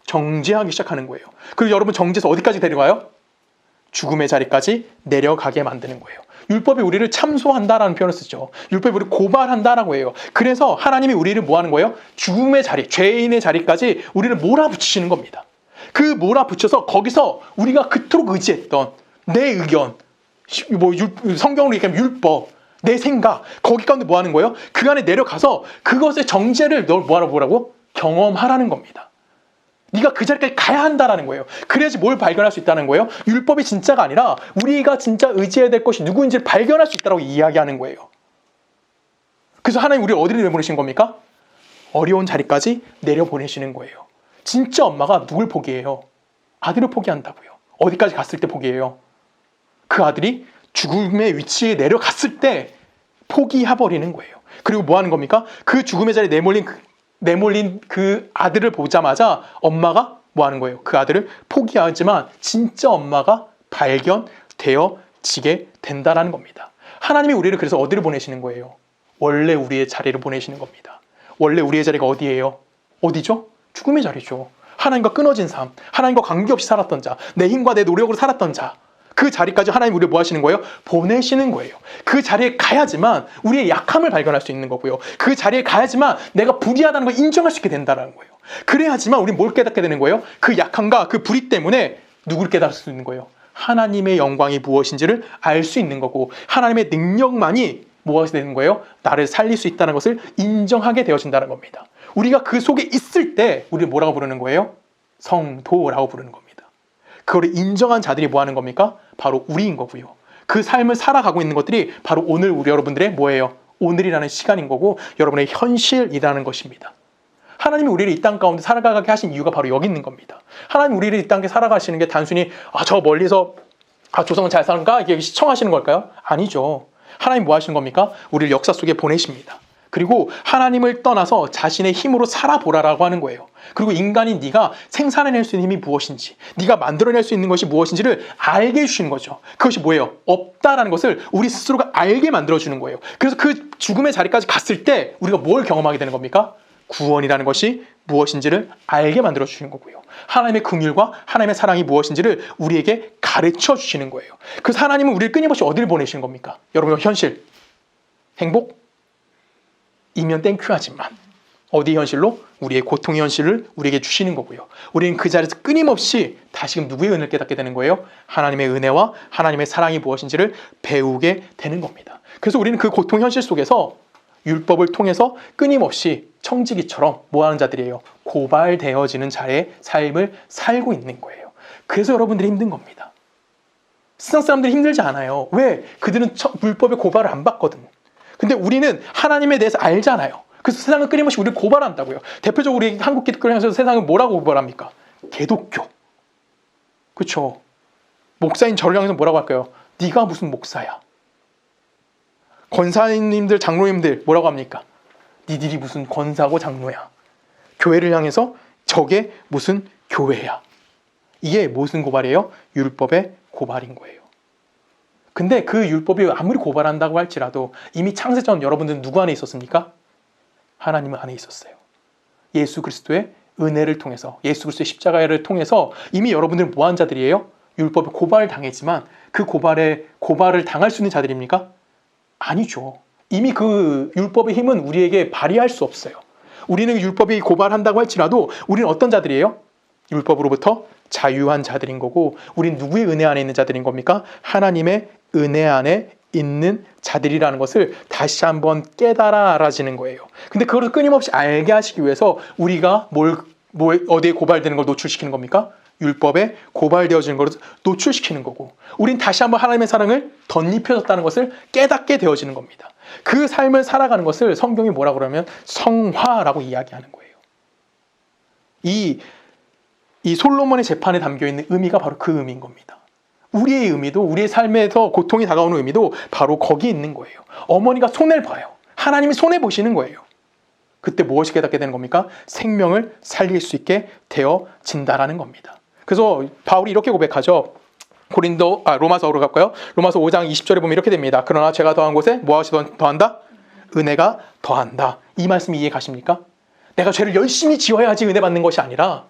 정죄하기 시작하는 거예요. 그리고 여러분 정죄에서 어디까지 데려가요? 죽음의 자리까지 내려가게 만드는 거예요. 율법이 우리를 참소한다라는 표현을 쓰죠. 율법이 우리를 고발한다라고 해요. 그래서 하나님이 우리를 뭐 하는 거예요? 죽음의 자리, 죄인의 자리까지 우리를 몰아붙이시는 겁니다. 그 몰아붙여서 거기서 우리가 그토록 의지했던 내 의견, 성경으로 얘기하면 율법, 내 생각, 거기 가운데 뭐 하는 거예요? 그 안에 내려가서 그것의 정죄를 널 뭐라고? 경험하라는 겁니다. 네가 그 자리까지 가야 한다라는 거예요. 그래야지 뭘 발견할 수 있다는 거예요? 율법이 진짜가 아니라 우리가 진짜 의지해야 될 것이 누구인지를 발견할 수 있다고 이야기하는 거예요. 그래서 하나님 우리를 어디로 내보내신 겁니까? 어려운 자리까지 내려보내시는 거예요. 진짜 엄마가 누굴 포기해요? 아들을 포기한다고요. 어디까지 갔을 때 포기해요? 그 아들이 죽음의 위치에 내려갔을 때 포기해버리는 거예요. 그리고 뭐 하는 겁니까? 그 죽음의 자리에 내몰린 그 아들을 보자마자 엄마가 뭐 하는 거예요? 그 아들을 포기하지만 진짜 엄마가 발견되어지게 된다는 겁니다. 하나님이 우리를 그래서 어디를 보내시는 거예요? 원래 우리의 자리를 보내시는 겁니다. 원래 우리의 자리가 어디예요? 어디죠? 죽음의 자리죠. 하나님과 끊어진 삶, 하나님과 관계없이 살았던 자, 내 힘과 내 노력으로 살았던 자, 그 자리까지 하나님 우리를 뭐 하시는 거예요? 보내시는 거예요. 그 자리에 가야지만 우리의 약함을 발견할 수 있는 거고요. 그 자리에 가야지만 내가 불의하다는 걸 인정할 수 있게 된다는 거예요. 그래야지만 우리는 뭘 깨닫게 되는 거예요? 그 약함과 그 불의 때문에 누구를 깨달을 수 있는 거예요? 하나님의 영광이 무엇인지를 알 수 있는 거고, 하나님의 능력만이 무엇이 되는 거예요? 나를 살릴 수 있다는 것을 인정하게 되어진다는 겁니다. 우리가 그 속에 있을 때 우리를 뭐라고 부르는 거예요? 성도라고 부르는 겁니다. 그거를 인정한 자들이 뭐 하는 겁니까? 바로 우리인 거고요. 그 삶을 살아가고 있는 것들이 바로 오늘 우리 여러분들의 뭐예요? 오늘이라는 시간인 거고, 여러분의 현실이라는 것입니다. 하나님이 우리를 이 땅 가운데 살아가게 하신 이유가 바로 여기 있는 겁니다. 하나님 우리를 이 땅에 살아가시는 게 단순히 저 멀리서 조성은 잘 사는가? 이게 시청하시는 걸까요? 아니죠. 하나님 뭐 하시는 겁니까? 우리를 역사 속에 보내십니다. 그리고 하나님을 떠나서 자신의 힘으로 살아보라라고 하는 거예요. 그리고 인간인 네가 생산해낼 수 있는 힘이 무엇인지, 네가 만들어낼 수 있는 것이 무엇인지를 알게 해주시는 거죠. 그것이 뭐예요? 없다라는 것을 우리 스스로가 알게 만들어주는 거예요. 그래서 그 죽음의 자리까지 갔을 때 우리가 뭘 경험하게 되는 겁니까? 구원이라는 것이 무엇인지를 알게 만들어주시는 거고요. 하나님의 긍휼과 하나님의 사랑이 무엇인지를 우리에게 가르쳐 주시는 거예요. 그래서 하나님은 우리를 끊임없이 어디를 보내시는 겁니까? 여러분, 현실, 행복? 이면 땡큐하지만 어디 현실로? 우리의 고통의 현실을 우리에게 주시는 거고요. 우리는 그 자리에서 끊임없이 다시금 누구의 은혜를 깨닫게 되는 거예요? 하나님의 은혜와 하나님의 사랑이 무엇인지를 배우게 되는 겁니다. 그래서 우리는 그 고통 현실 속에서 율법을 통해서 끊임없이 청지기처럼 뭐하는 자들이에요? 고발되어지는 자의 삶을 살고 있는 거예요. 그래서 여러분들이 힘든 겁니다. 세상 사람들이 힘들지 않아요. 왜? 그들은 율법의 고발을 안 받거든. 근데 우리는 하나님에 대해서 알잖아요. 그래서 세상은 끊임없이 우리를 고발한다고요. 대표적으로 우리 한국 기독교를 향해서 세상을 뭐라고 고발합니까? 개독교. 그렇죠. 목사인 저를 향해서 뭐라고 할까요? 네가 무슨 목사야. 권사님들, 장로님들 뭐라고 합니까? 니들이 무슨 권사고 장로야. 교회를 향해서 저게 무슨 교회야. 이게 무슨 고발이에요? 율법의 고발인 거예요. 근데 그 율법이 아무리 고발한다고 할지라도 이미 창세전 여러분들은 누구 안에 있었습니까? 하나님 안에 있었어요. 예수 그리스도의 은혜를 통해서, 예수 그리스도의 십자가를 통해서 이미 여러분들은 뭐한 자들이에요? 율법에 고발을 당했지만 그 고발을 당할 수 있는 자들입니까? 아니죠. 이미 그 율법의 힘은 우리에게 발휘할 수 없어요. 우리는 율법이 고발한다고 할지라도 우리는 어떤 자들이에요? 율법으로부터 자유한 자들인 거고, 우린 누구의 은혜 안에 있는 자들인 겁니까? 하나님의 은혜 안에 있는 자들이라는 것을 다시 한번 깨달아 알아지는 거예요. 근데 그걸 끊임없이 알게 하시기 위해서 우리가 어디에 고발되는 걸 노출시키는 겁니까? 율법에 고발되어지는 것을 노출시키는 거고, 우린 다시 한번 하나님의 사랑을 덧입혀졌다는 것을 깨닫게 되어지는 겁니다. 그 삶을 살아가는 것을 성경이 뭐라고 그러면 성화라고 이야기하는 거예요. 이 솔로몬의 재판에 담겨있는 의미가 바로 그 의미인 겁니다. 우리의 의미도, 우리의 삶에서 고통이 다가오는 의미도 바로 거기 있는 거예요. 어머니가 손해를 봐요. 하나님이 손해보시는 거예요. 그때 무엇이 깨닫게 되는 겁니까? 생명을 살릴 수 있게 되어진다라는 겁니다. 그래서 바울이 이렇게 고백하죠. 로마서로 갈까요? 로마서 5장 20절에 보면 이렇게 됩니다. 그러나 제가 더한 곳에 무엇이 더한다? 은혜가 더한다. 이 말씀이 이해 가십니까? 내가 죄를 열심히 지어야지 은혜 받는 것이 아니라,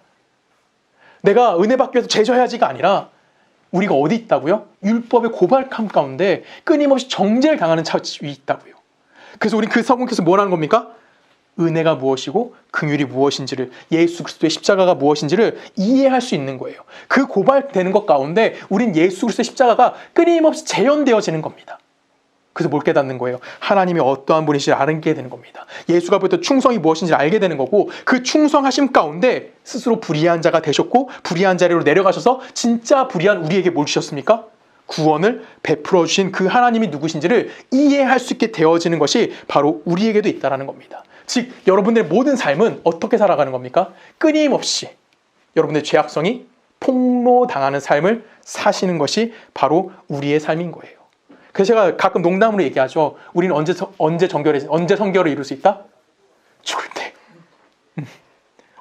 내가 은혜 받기 위해서 죄져야지가 아니라, 우리가 어디 있다고요? 율법의 고발함 가운데 끊임없이 정죄를 당하는 처지에 있다고요. 그래서 우리는 그 성경에서 뭘 하는 겁니까? 은혜가 무엇이고 긍휼이 무엇인지를, 예수 그리스도의 십자가가 무엇인지를 이해할 수 있는 거예요. 그 고발되는 것 가운데 우린 예수 그리스도의 십자가가 끊임없이 재현되어지는 겁니다. 그래서 뭘 깨닫는 거예요? 하나님이 어떠한 분이신지를 알게 되는 겁니다. 예수가 보였던 충성이 무엇인지를 알게 되는 거고, 그 충성하심 가운데 스스로 불의한 자가 되셨고 불의한 자리로 내려가셔서 진짜 불의한 우리에게 뭘 주셨습니까? 구원을 베풀어 주신 그 하나님이 누구신지를 이해할 수 있게 되어지는 것이 바로 우리에게도 있다는 겁니다. 즉 여러분들의 모든 삶은 어떻게 살아가는 겁니까? 끊임없이 여러분의 죄악성이 폭로당하는 삶을 사시는 것이 바로 우리의 삶인 거예요. 그래서 제가 가끔 농담으로 얘기하죠. 우리는 언제 성결을 이룰 수 있다? 죽을 때.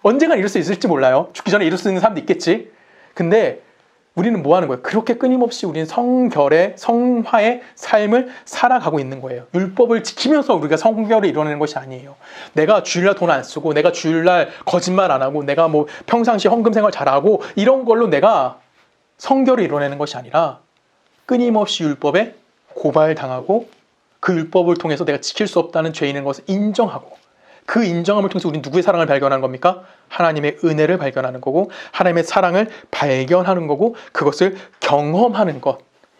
언젠가 이룰 수 있을지 몰라요. 죽기 전에 이룰 수 있는 사람도 있겠지. 근데 우리는 뭐 하는 거예요? 그렇게 끊임없이 우리는 성결의, 성화의 삶을 살아가고 있는 거예요. 율법을 지키면서 우리가 성결을 이뤄내는 것이 아니에요. 내가 주일날 돈 안 쓰고, 내가 주일날 거짓말 안 하고, 내가 뭐 평상시 헌금 생활 잘하고, 이런 걸로 내가 성결을 이뤄내는 것이 아니라 끊임없이 율법에 고발당하고 그 율법을 통해서 내가 지킬 수 없다는 죄인인 것을 인정하고, 그 인정함을 통해서 우리는 누구의 사랑을 발견하는 겁니까? 하나님의 은혜를 발견하는 거고, 하나님의 사랑을 발견하는 거고, 그것을 경험하는 것.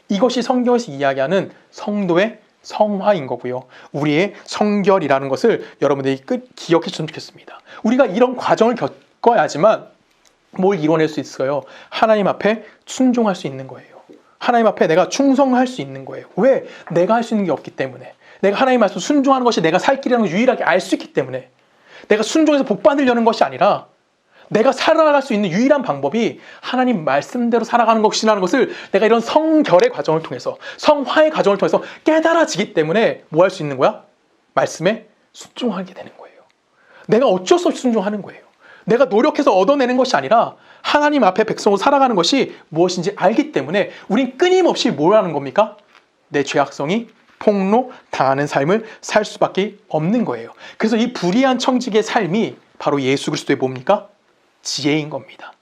이것이 성경에서 이야기하는 성도의 성화인 거고요. 우리의 성결이라는 것을 여러분들이 기억해 주셨으면 좋겠습니다. 우리가 이런 과정을 겪어야지만 뭘 이뤄낼 수 있어요? 하나님 앞에 순종할 수 있는 거예요. 하나님 앞에 내가 충성할 수 있는 거예요. 왜? 내가 할 수 있는 게 없기 때문에. 내가 하나님 말씀 순종하는 것이 내가 살 길이라는 걸 유일하게 알 수 있기 때문에. 내가 순종해서 복 받으려는 것이 아니라 내가 살아갈 수 있는 유일한 방법이 하나님 말씀대로 살아가는 것이라는 것을 내가 이런 성결의 과정을 통해서, 성화의 과정을 통해서 깨달아지기 때문에 뭐 할 수 있는 거야? 말씀에 순종하게 되는 거예요. 내가 어쩔 수 없이 순종하는 거예요. 내가 노력해서 얻어내는 것이 아니라 하나님 앞에 백성으로 살아가는 것이 무엇인지 알기 때문에 우린 끊임없이 뭘 하는 겁니까? 내 죄악성이 폭로 당하는 삶을 살 수밖에 없는 거예요. 그래서 이 불의한 청직의 삶이 바로 예수 그리스도의 뭡니까? 지혜인 겁니다.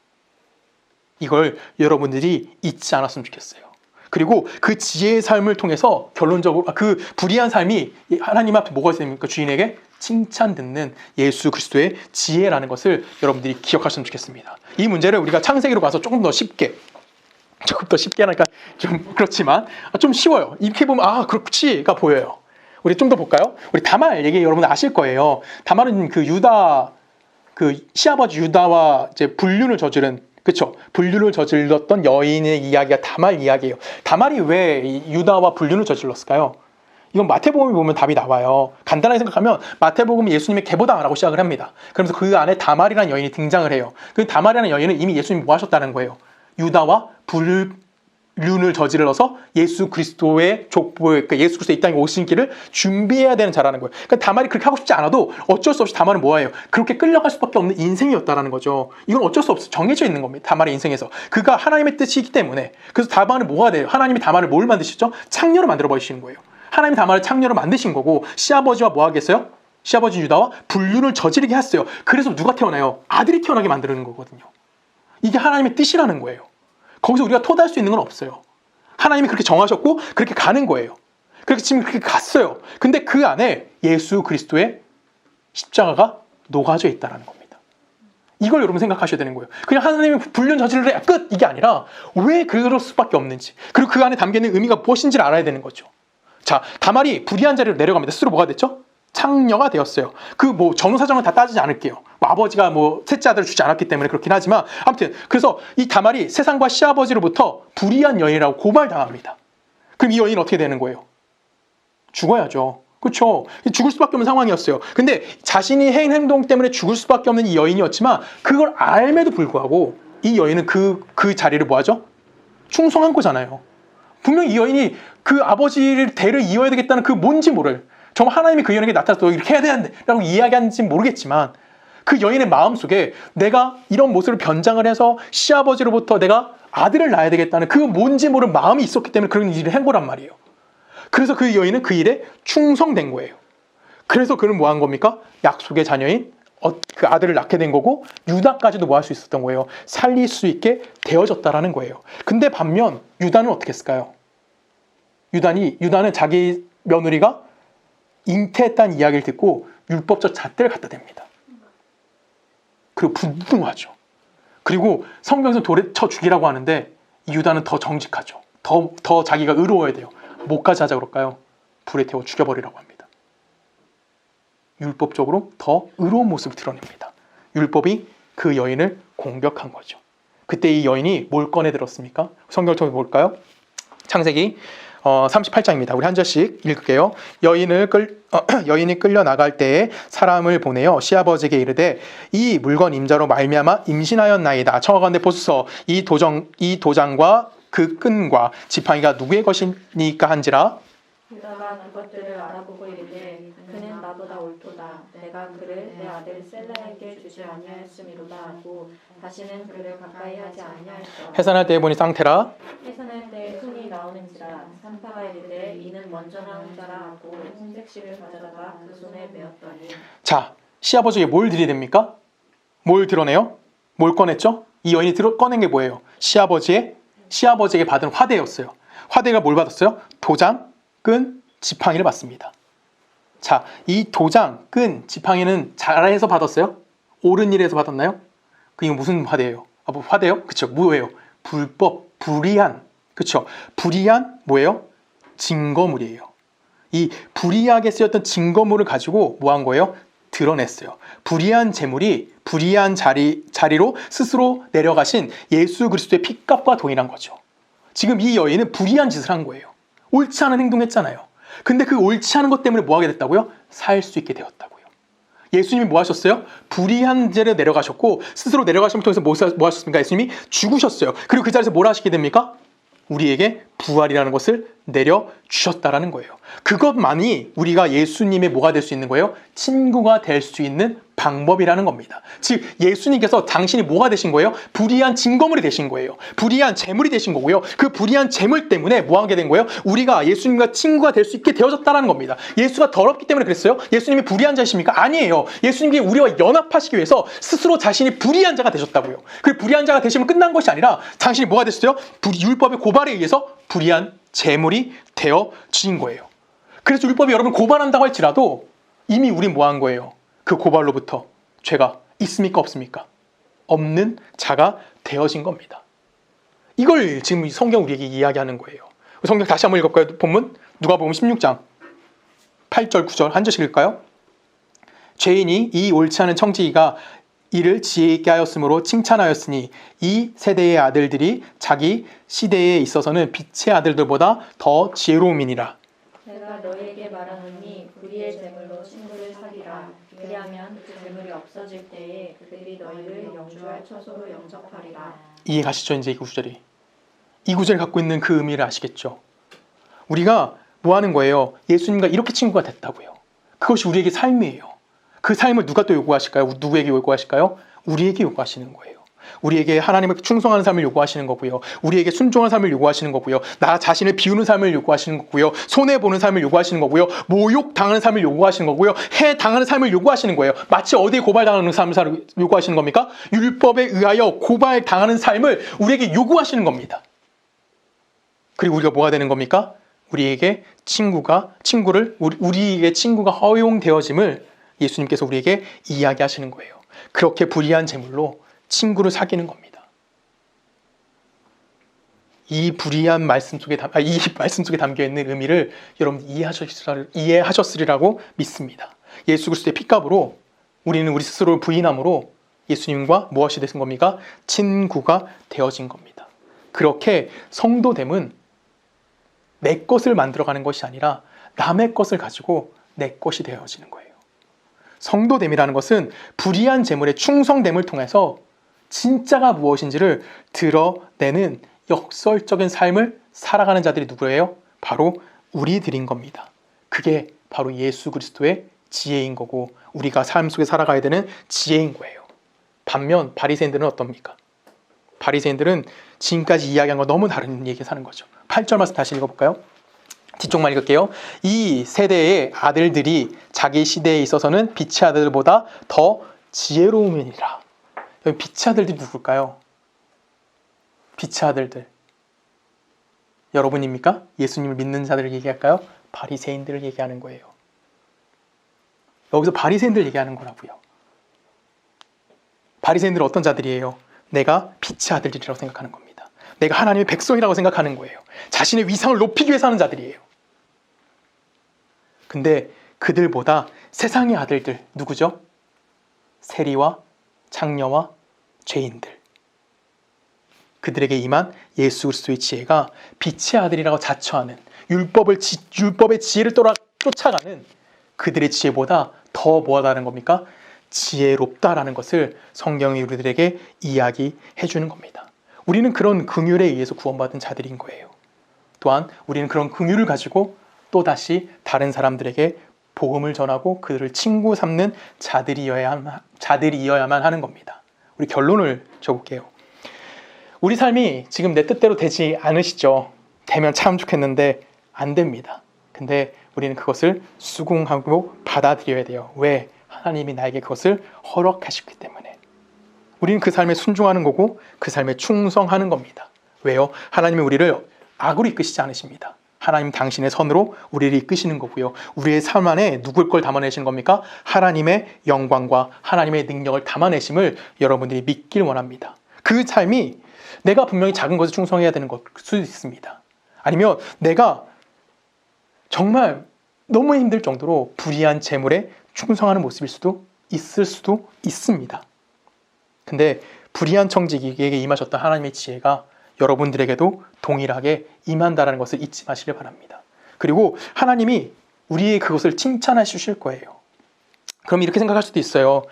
이걸 여러분들이 잊지 않았으면 좋겠어요. 그리고 그 지혜의 삶을 통해서 결론적으로 그 불의한 삶이 하나님 앞에 뭐가 있습니까? 주인에게 칭찬 듣는 예수 그리스도의 지혜라는 것을 여러분들이 기억하셨으면 좋겠습니다. 이 문제를 우리가 창세기로 가서 조금 더 쉽게 하니까 좀 그렇지만 좀 쉬워요. 이렇게 보면 아 그렇지가 보여요. 우리 좀 더 볼까요? 우리 다말 얘기 여러분 아실 거예요. 다말은 그 유다 그 시아버지 유다와 이제 불륜을 저지른, 그렇죠? 불륜을 저질렀던 여인의 이야기가 다말 이야기예요. 다말이 왜 유다와 불륜을 저질렀을까요? 이건 마태복음에 보면 답이 나와요. 간단하게 생각하면 마태복음은 예수님의 계보당하라고 시작을 합니다. 그러면서 그 안에 다말이라는 여인이 등장을 해요. 그 다말이라는 여인은 이미 예수님이 뭐 하셨다는 거예요? 유다와 불륜을 저질러서 예수 그리스도의 족보, 그러니까 예수 그리스도 이 땅에 오신 길을 준비해야 되는 자라는 거예요. 그러니까 다말이 그렇게 하고 싶지 않아도 어쩔 수 없이 다말은 뭐예요? 그렇게 끌려갈 수밖에 없는 인생이었다라는 거죠. 이건 어쩔 수 없이 정해져 있는 겁니다. 다말의 인생에서. 그가 하나님의 뜻이기 때문에. 그래서 다말은 뭐가 돼요? 하나님이 다말을 뭘 만드시죠? 창녀로 만들어 버리시는 거예요. 하나님이 다말을 창녀로 만드신 거고, 시아버지와 뭐 하겠어요? 시아버지 유다와 불륜을 저지르게 했어요. 그래서 누가 태어나요? 아들이 태어나게 만드는 거거든요. 이게 하나님의 뜻이라는 거예요. 거기서 우리가 토달할 수 있는 건 없어요. 하나님이 그렇게 정하셨고 그렇게 가는 거예요. 그렇게 지금 그렇게 갔어요. 근데 그 안에 예수 그리스도의 십자가가 녹아져 있다는 겁니다. 이걸 여러분 생각하셔야 되는 거예요. 그냥 하나님이 불륜 저지르래 끝! 이게 아니라 왜 그럴 수밖에 없는지, 그리고 그 안에 담겨있는 의미가 무엇인지를 알아야 되는 거죠. 자, 다말이 불의한 자리로 내려갑니다. 스스로 뭐가 됐죠? 창녀가 되었어요. 그 뭐 전후사정은 다 따지지 않을게요. 뭐 아버지가 뭐 셋째 아들을 주지 않았기 때문에 그렇긴 하지만 아무튼 그래서 이 다말이 세상과 시아버지로부터 불의한 여인이라고 고발당합니다. 그럼 이 여인은 어떻게 되는 거예요? 죽어야죠. 그렇죠? 죽을 수밖에 없는 상황이었어요. 근데 자신이 한 행동 때문에 죽을 수밖에 없는 이 여인이었지만 그걸 알매도 불구하고 이 여인은 그 자리를 뭐 하죠? 충성한 거잖아요. 분명히 이 여인이 그 아버지를 대를 이어야 되겠다는 그 뭔지 모를, 정말 하나님이 그 여인에게 나타나서 너 이렇게 해야 되는데 라고 이야기하는지 모르겠지만 그 여인의 마음속에 내가 이런 모습을 변장을 해서 시아버지로부터 내가 아들을 낳아야 되겠다는 그 뭔지 모를 마음이 있었기 때문에 그런 일을 한 거란 말이에요. 그래서 그 여인은 그 일에 충성된 거예요. 그래서 그는 뭐 한 겁니까? 약속의 자녀인 그 아들을 낳게 된 거고, 유다까지도 뭐 할 수 있었던 거예요? 살릴 수 있게 되어졌다라는 거예요. 근데 반면 유다는 어떻게 했을까요? 유다는 자기 며느리가 잉태했다는 이야기를 듣고 율법적 잣대를 갖다 댑니다. 그리고 분노하죠. 그리고 성경에서 돌에 쳐 죽이라고 하는데 유다는 더 정직하죠. 더 자기가 의로워야 돼요. 뭐까지 하자 그럴까요? 불에 태워 죽여버리라고 합니다. 율법적으로 더 의로운 모습을 드러냅니다. 율법이 그 여인을 공격한 거죠. 그때 이 여인이 뭘 꺼내 들었습니까? 성경을 통해 볼까요? 창세기 38장입니다. 우리 한 절씩 읽을게요. 여인이 끌려 나갈 때에 사람을 보내어 시아버지에게 이르되 이 물건 임자로 말미암아 임신하였나이다. 청하건대 보소서 이 도장과 그 끈과 지팡이가 누구의 것이니까 한지라. 유다가 그것들을 알아보고 이르되 그는 나보다 옳도다. 내가 그를 내 아들 셀라에게 주지 아니하였음이로다 하고 다시는 그를 가까이 하지 아니하였더라. 해산할 때에 보니 쌍태라. 해산할 때 손이 나오는지라 산파가 이르되 이는 먼저 나온 자라 하고 홍색실을 가져다가 그 손에 메었더니. 자, 시아버지에게 뭘 들이댑니까? 뭘 드러내요? 뭘 꺼냈죠? 이 여인이 꺼낸 게 뭐예요? 시아버지에게 받은 화대였어요. 화대가 뭘 받았어요? 도장, 끈, 지팡이를 받습니다. 자, 이 도장, 끈, 지팡이는 잘해서 받았어요? 옳은 일에서 받았나요? 이거 무슨 화대예요? 뭐 화대요? 그쵸? 뭐예요? 불법, 불의한, 그쵸? 불의한 뭐예요? 증거물이에요. 이 불의하게 쓰였던 증거물을 가지고 뭐 한 거예요? 드러냈어요. 불의한 재물이 불의한 자리로 스스로 내려가신 예수 그리스도의 핏값과 동일한 거죠. 지금 이 여인은 불의한 짓을 한 거예요. 옳지 않은 행동했잖아요. 근데 그 옳지 않은 것 때문에 뭐 하게 됐다고요? 살 수 있게 되었다고요. 예수님이 뭐 하셨어요? 불의한 자리에 내려가셨고 스스로 내려가심을 통해서 뭐 하셨습니까? 예수님이 죽으셨어요. 그리고 그 자리에서 뭘 하시게 됩니까? 우리에게 부활이라는 것을 내려주셨다라는 거예요. 그것만이 우리가 예수님의 뭐가 될 수 있는 거예요? 친구가 될 수 있는 방법이라는 겁니다. 즉 예수님께서 당신이 뭐가 되신 거예요? 불의한 증거물이 되신 거예요. 불의한 재물이 되신 거고요. 그 불의한 재물 때문에 뭐 하게 된 거예요? 우리가 예수님과 친구가 될 수 있게 되어졌다는 겁니다. 예수가 더럽기 때문에 그랬어요? 예수님이 불의한 자이십니까? 아니에요. 예수님이 우리와 연합하시기 위해서 스스로 자신이 불의한 자가 되셨다고요. 그 불의한 자가 되시면 끝난 것이 아니라 당신이 뭐가 됐어요? 율법의 고발에 의해서 불의한 재물이 되어진 거예요. 그래서 율법이 여러분 고발한다고 할지라도 이미 우린 뭐 한 거예요? 그 고발로부터 죄가 있습니까? 없습니까? 없는 자가 되어진 겁니다. 이걸 지금 성경 우리에게 이야기하는 거예요. 성경 다시 한번 읽어볼까요? 본문 누가복음 16장 8절 9절 한 절씩 읽을까요? 죄인이 이 옳지 않은 청지기가 이를 지혜 있게 하였으므로 칭찬하였으니 이 세대의 아들들이 자기 시대에 있어서는 빛의 아들들보다 더 지혜로움이니라. 내가 너희에게 말하노니 불의의 재물로 친구를 사귀라. 그리하면 그 재물이 없어질 때에 그들이 너희를 영주할 처소로 영접하리라. 이해가시죠? 이제 이 구절이. 이 구절이 갖고 있는 그 의미를 아시겠죠? 우리가 뭐 하는 거예요? 예수님과 이렇게 친구가 됐다고요. 그것이 우리에게 삶이에요. 그 삶을 누가 또 요구하실까요? 누구에게 요구하실까요? 우리에게 요구하시는 거예요. 우리에게 하나님을 충성하는 삶을 요구하시는 거고요. 우리에게 순종하는 삶을 요구하시는 거고요. 나 자신을 비우는 삶을 요구하시는 거고요. 손해보는 삶을 요구하시는 거고요. 모욕당하는 삶을 요구하시는 거고요. 해당하는 삶을 요구하시는 거예요. 마치 어디에 고발당하는 삶을 요구하시는 겁니까? 율법에 의하여 고발당하는 삶을 우리에게 요구하시는 겁니다. 그리고 우리가 뭐가 되는 겁니까? 우리에게 우리에게 친구가 허용되어짐을 예수님께서 우리에게 이야기하시는 거예요. 그렇게 불의한 재물로 친구를 사귀는 겁니다. 이 불의한 말씀 속에 이 말씀 속에 담겨 있는 의미를 여러분 이해하셨으리라고 믿습니다. 예수 그리스도의 핏값으로 우리는 우리 스스로를 부인함으로 예수님과 무엇이 되신 겁니까? 친구가 되어진 겁니다. 그렇게 성도됨은 내 것을 만들어가는 것이 아니라 남의 것을 가지고 내 것이 되어지는 거예요. 성도됨이라는 것은 불의한 재물의 충성됨을 통해서 진짜가 무엇인지를 드러내는 역설적인 삶을 살아가는 자들이 누구예요? 바로 우리들인 겁니다. 그게 바로 예수 그리스도의 지혜인 거고 우리가 삶 속에 살아가야 되는 지혜인 거예요. 반면 바리새인들은 어떻습니까? 바리새인들은 지금까지 이야기한 거 너무 다른 얘기 사는 거죠. 8절 말씀 다시 읽어볼까요? 뒤쪽만 읽을게요. 이 세대의 아들들이 자기 시대에 있어서는 빛의 아들보다 더 지혜로움이니라. 여기 빛의 아들들이 누굴까요? 빛의 아들들. 여러분입니까? 예수님을 믿는 자들을 얘기할까요? 바리새인들을 얘기하는 거예요. 여기서 바리새인들 얘기하는 거라고요. 바리새인들은 어떤 자들이에요? 내가 빛의 아들들이라고 생각하는 겁니다. 내가 하나님의 백성이라고 생각하는 거예요. 자신의 위상을 높이기 위해서 하는 자들이에요. 근데 그들보다 세상의 아들들 누구죠? 세리와 창녀와 죄인들. 그들에게 임한 예수 그리스도의 지혜가 빛의 아들이라고 자처하는 율법의 지혜를 쫓아가는 그들의 지혜보다 더 뭐하다는 겁니까? 지혜롭다라는 것을 성경이 우리들에게 이야기해 주는 겁니다. 우리는 그런 긍휼에 의해서 구원받은 자들인 거예요. 또한 우리는 그런 긍휼을 가지고 또다시 다른 사람들에게 복음을 전하고 그들을 친구 삼는 자들이어야만 하는 겁니다. 우리 결론을 줘볼게요. 우리 삶이 지금 내 뜻대로 되지 않으시죠? 되면 참 좋겠는데 안 됩니다. 근데 우리는 그것을 수긍하고 받아들여야 돼요. 왜? 하나님이 나에게 그것을 허락하셨기 때문에. 우리는 그 삶에 순종하는 거고 그 삶에 충성하는 겁니다. 왜요? 하나님이 우리를 악으로 이끄시지 않으십니다. 하나님 당신의 선으로 우리를 이끄시는 거고요. 우리의 삶 안에 누굴 걸 담아내시는 겁니까? 하나님의 영광과 하나님의 능력을 담아내심을 여러분들이 믿길 원합니다. 그 삶이 내가 분명히 작은 것에 충성해야 되는 것일 수도 있습니다. 아니면 내가 정말 너무 힘들 정도로 불의한 재물에 충성하는 모습일 수도 있을 수도 있습니다. 근데 불의한 청지기에게 임하셨던 하나님의 지혜가 여러분들에게도 동일하게 임한다는 것을 잊지 마시길 바랍니다. 그리고 하나님이 우리의 그것을 칭찬해 주실 거예요. 그럼 이렇게 생각할 수도 있어요.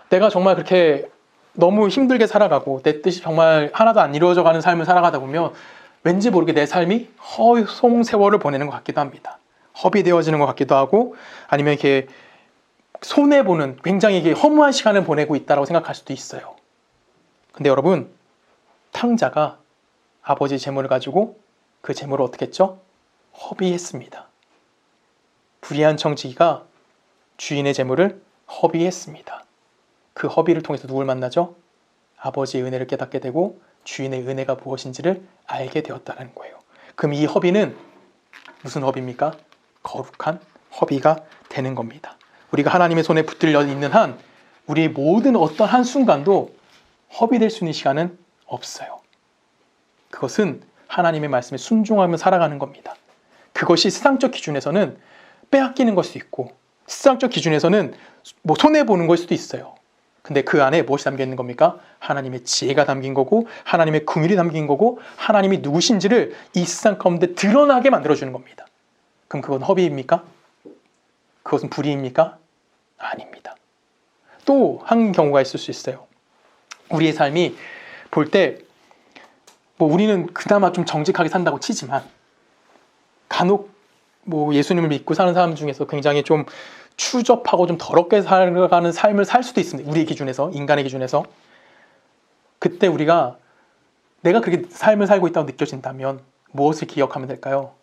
내가 정말 그렇게 너무 힘들게 살아가고 내 뜻이 정말 하나도 안 이루어져가는 삶을 살아가다 보면 왠지 모르게 내 삶이 허송세월을 보내는 것 같기도 합니다. 허비되어지는 것 같기도 하고 아니면 이렇게 손해보는 굉장히 이게 허무한 시간을 보내고 있다고 생각할 수도 있어요. 근데 여러분, 탕자가 아버지 재물을 가지고 그 재물을 어떻게 했죠? 허비했습니다. 불의한 청지기가 주인의 재물을 허비했습니다. 그 허비를 통해서 누굴 만나죠? 아버지의 은혜를 깨닫게 되고 주인의 은혜가 무엇인지를 알게 되었다는 거예요. 그럼 이 허비는 무슨 허비입니까? 거룩한 허비가 되는 겁니다. 우리가 하나님의 손에 붙들려 있는 한 우리의 모든 어떤 한순간도 허비될 수 있는 시간은 없어요. 그것은 하나님의 말씀에 순종하며 살아가는 겁니다. 그것이 세상적 기준에서는 빼앗기는 걸 수도 있고 세상적 기준에서는 손해보는 걸 수도 있어요. 근데 그 안에 무엇이 담겨 있는 겁니까? 하나님의 지혜가 담긴 거고 하나님의 긍휼이 담긴 거고 하나님이 누구신지를 이 세상 가운데 드러나게 만들어주는 겁니다. 그럼 그건 허비입니까? 그것은 불의입니까? 아닙니다. 또 한 경우가 있을 수 있어요. 우리의 삶이 볼 때 우리는 그나마 좀 정직하게 산다고 치지만 간혹 예수님을 믿고 사는 사람 중에서 굉장히 좀 추접하고 좀 더럽게 살아가는 삶을 살 수도 있습니다. 우리의 기준에서, 인간의 기준에서. 그때 우리가 내가 그렇게 삶을 살고 있다고 느껴진다면 무엇을 기억하면 될까요?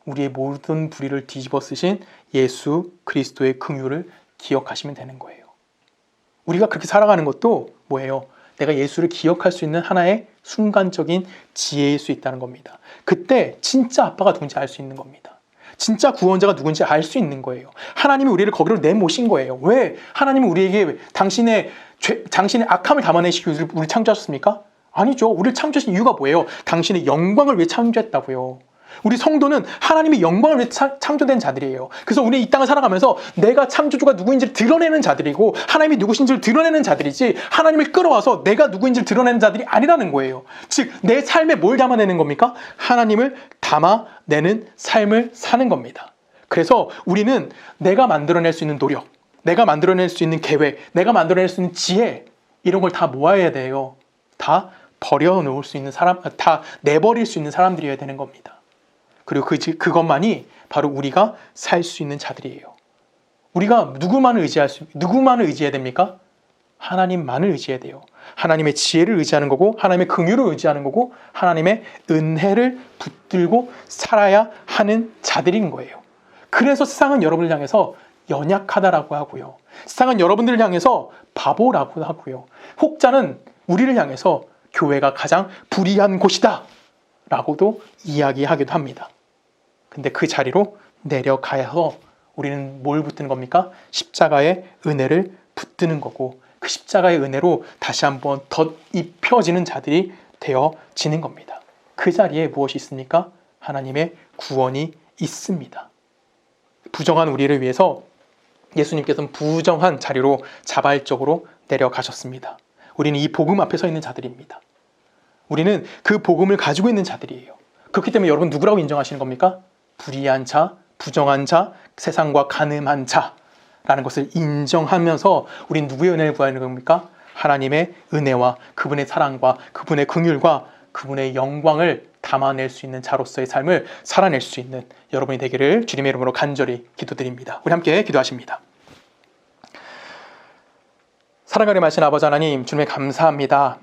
우리의 모든 불의를 뒤집어 쓰신 예수 그리스도의 긍휼을 기억하시면 되는 거예요. 우리가 그렇게 살아가는 것도 뭐예요? 내가 예수를 기억할 수 있는 하나의 순간적인 지혜일 수 있다는 겁니다. 그때 진짜 아빠가 누군지 알 수 있는 겁니다. 진짜 구원자가 누군지 알 수 있는 거예요. 하나님이 우리를 거기로 내모신 거예요. 왜? 하나님은 우리에게 당신의 악함을 담아내시기 위해서 우리를 창조하셨습니까? 아니죠. 우리를 창조하신 이유가 뭐예요? 당신의 영광을 위해 창조했다고요. 우리 성도는 하나님의 영광을 위해 창조된 자들이에요. 그래서 우리 이 땅을 살아가면서 내가 창조주가 누구인지를 드러내는 자들이고 하나님이 누구신지를 드러내는 자들이지 하나님을 끌어와서 내가 누구인지를 드러내는 자들이 아니라는 거예요. 즉 내 삶에 뭘 담아내는 겁니까? 하나님을 담아내는 삶을 사는 겁니다. 그래서 우리는 내가 만들어낼 수 있는 노력, 내가 만들어낼 수 있는 계획, 내가 만들어낼 수 있는 지혜 이런 걸 다 모아야 돼요. 다 버려놓을 수 있는 사람, 다 내버릴 수 있는 사람들이어야 되는 겁니다. 그리고 그것만이 바로 우리가 살 수 있는 자들이에요. 우리가 누구만을 의지해야 됩니까? 하나님만을 의지해야 돼요. 하나님의 지혜를 의지하는 거고 하나님의 긍휼을 의지하는 거고 하나님의 은혜를 붙들고 살아야 하는 자들인 거예요. 그래서 세상은 여러분을 향해서 연약하다라고 하고요. 세상은 여러분들을 향해서 바보라고 하고요. 혹자는 우리를 향해서 교회가 가장 불의한 곳이다 라고도 이야기하기도 합니다. 근데 그 자리로 내려가서 우리는 뭘 붙드는 겁니까? 십자가의 은혜를 붙드는 거고 그 십자가의 은혜로 다시 한번 덧입혀지는 자들이 되어지는 겁니다. 그 자리에 무엇이 있습니까? 하나님의 구원이 있습니다. 부정한 우리를 위해서 예수님께서는 부정한 자리로 자발적으로 내려가셨습니다. 우리는 이 복음 앞에 서 있는 자들입니다. 우리는 그 복음을 가지고 있는 자들이에요. 그렇기 때문에 여러분 누구라고 인정하시는 겁니까? 불의한 자, 부정한 자, 세상과 간음한 자라는 것을 인정하면서 우린 누구의 은혜를 구하는 겁니까? 하나님의 은혜와 그분의 사랑과 그분의 긍휼과 그분의 영광을 담아낼 수 있는 자로서의 삶을 살아낼 수 있는 여러분이 되기를 주님의 이름으로 간절히 기도드립니다. 우리 함께 기도하십니다. 사랑하는 말씀 아버지 하나님, 주님의 감사합니다.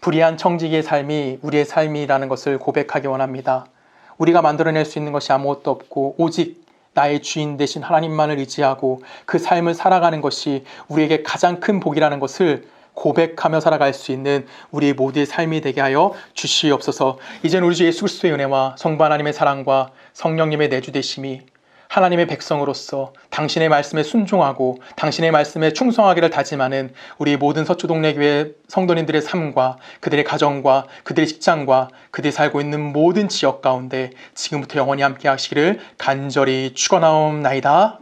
불의한 청지기의 삶이 우리의 삶이라는 것을 고백하기 원합니다. 우리가 만들어낼 수 있는 것이 아무것도 없고 오직 나의 주인 되신 하나님만을 의지하고 그 삶을 살아가는 것이 우리에게 가장 큰 복이라는 것을 고백하며 살아갈 수 있는 우리 모두의 삶이 되게 하여 주시옵소서. 이제는 우리 주 예수 그리스도의 은혜와 성부 하나님의 사랑과 성령님의 내주되심이 하나님의 백성으로서 당신의 말씀에 순종하고 당신의 말씀에 충성하기를 다짐하는 우리 모든 서초동네교회 성도님들의 삶과 그들의 가정과 그들의 직장과 그들이 살고 있는 모든 지역 가운데 지금부터 영원히 함께 하시기를 간절히 축원하옵나이다.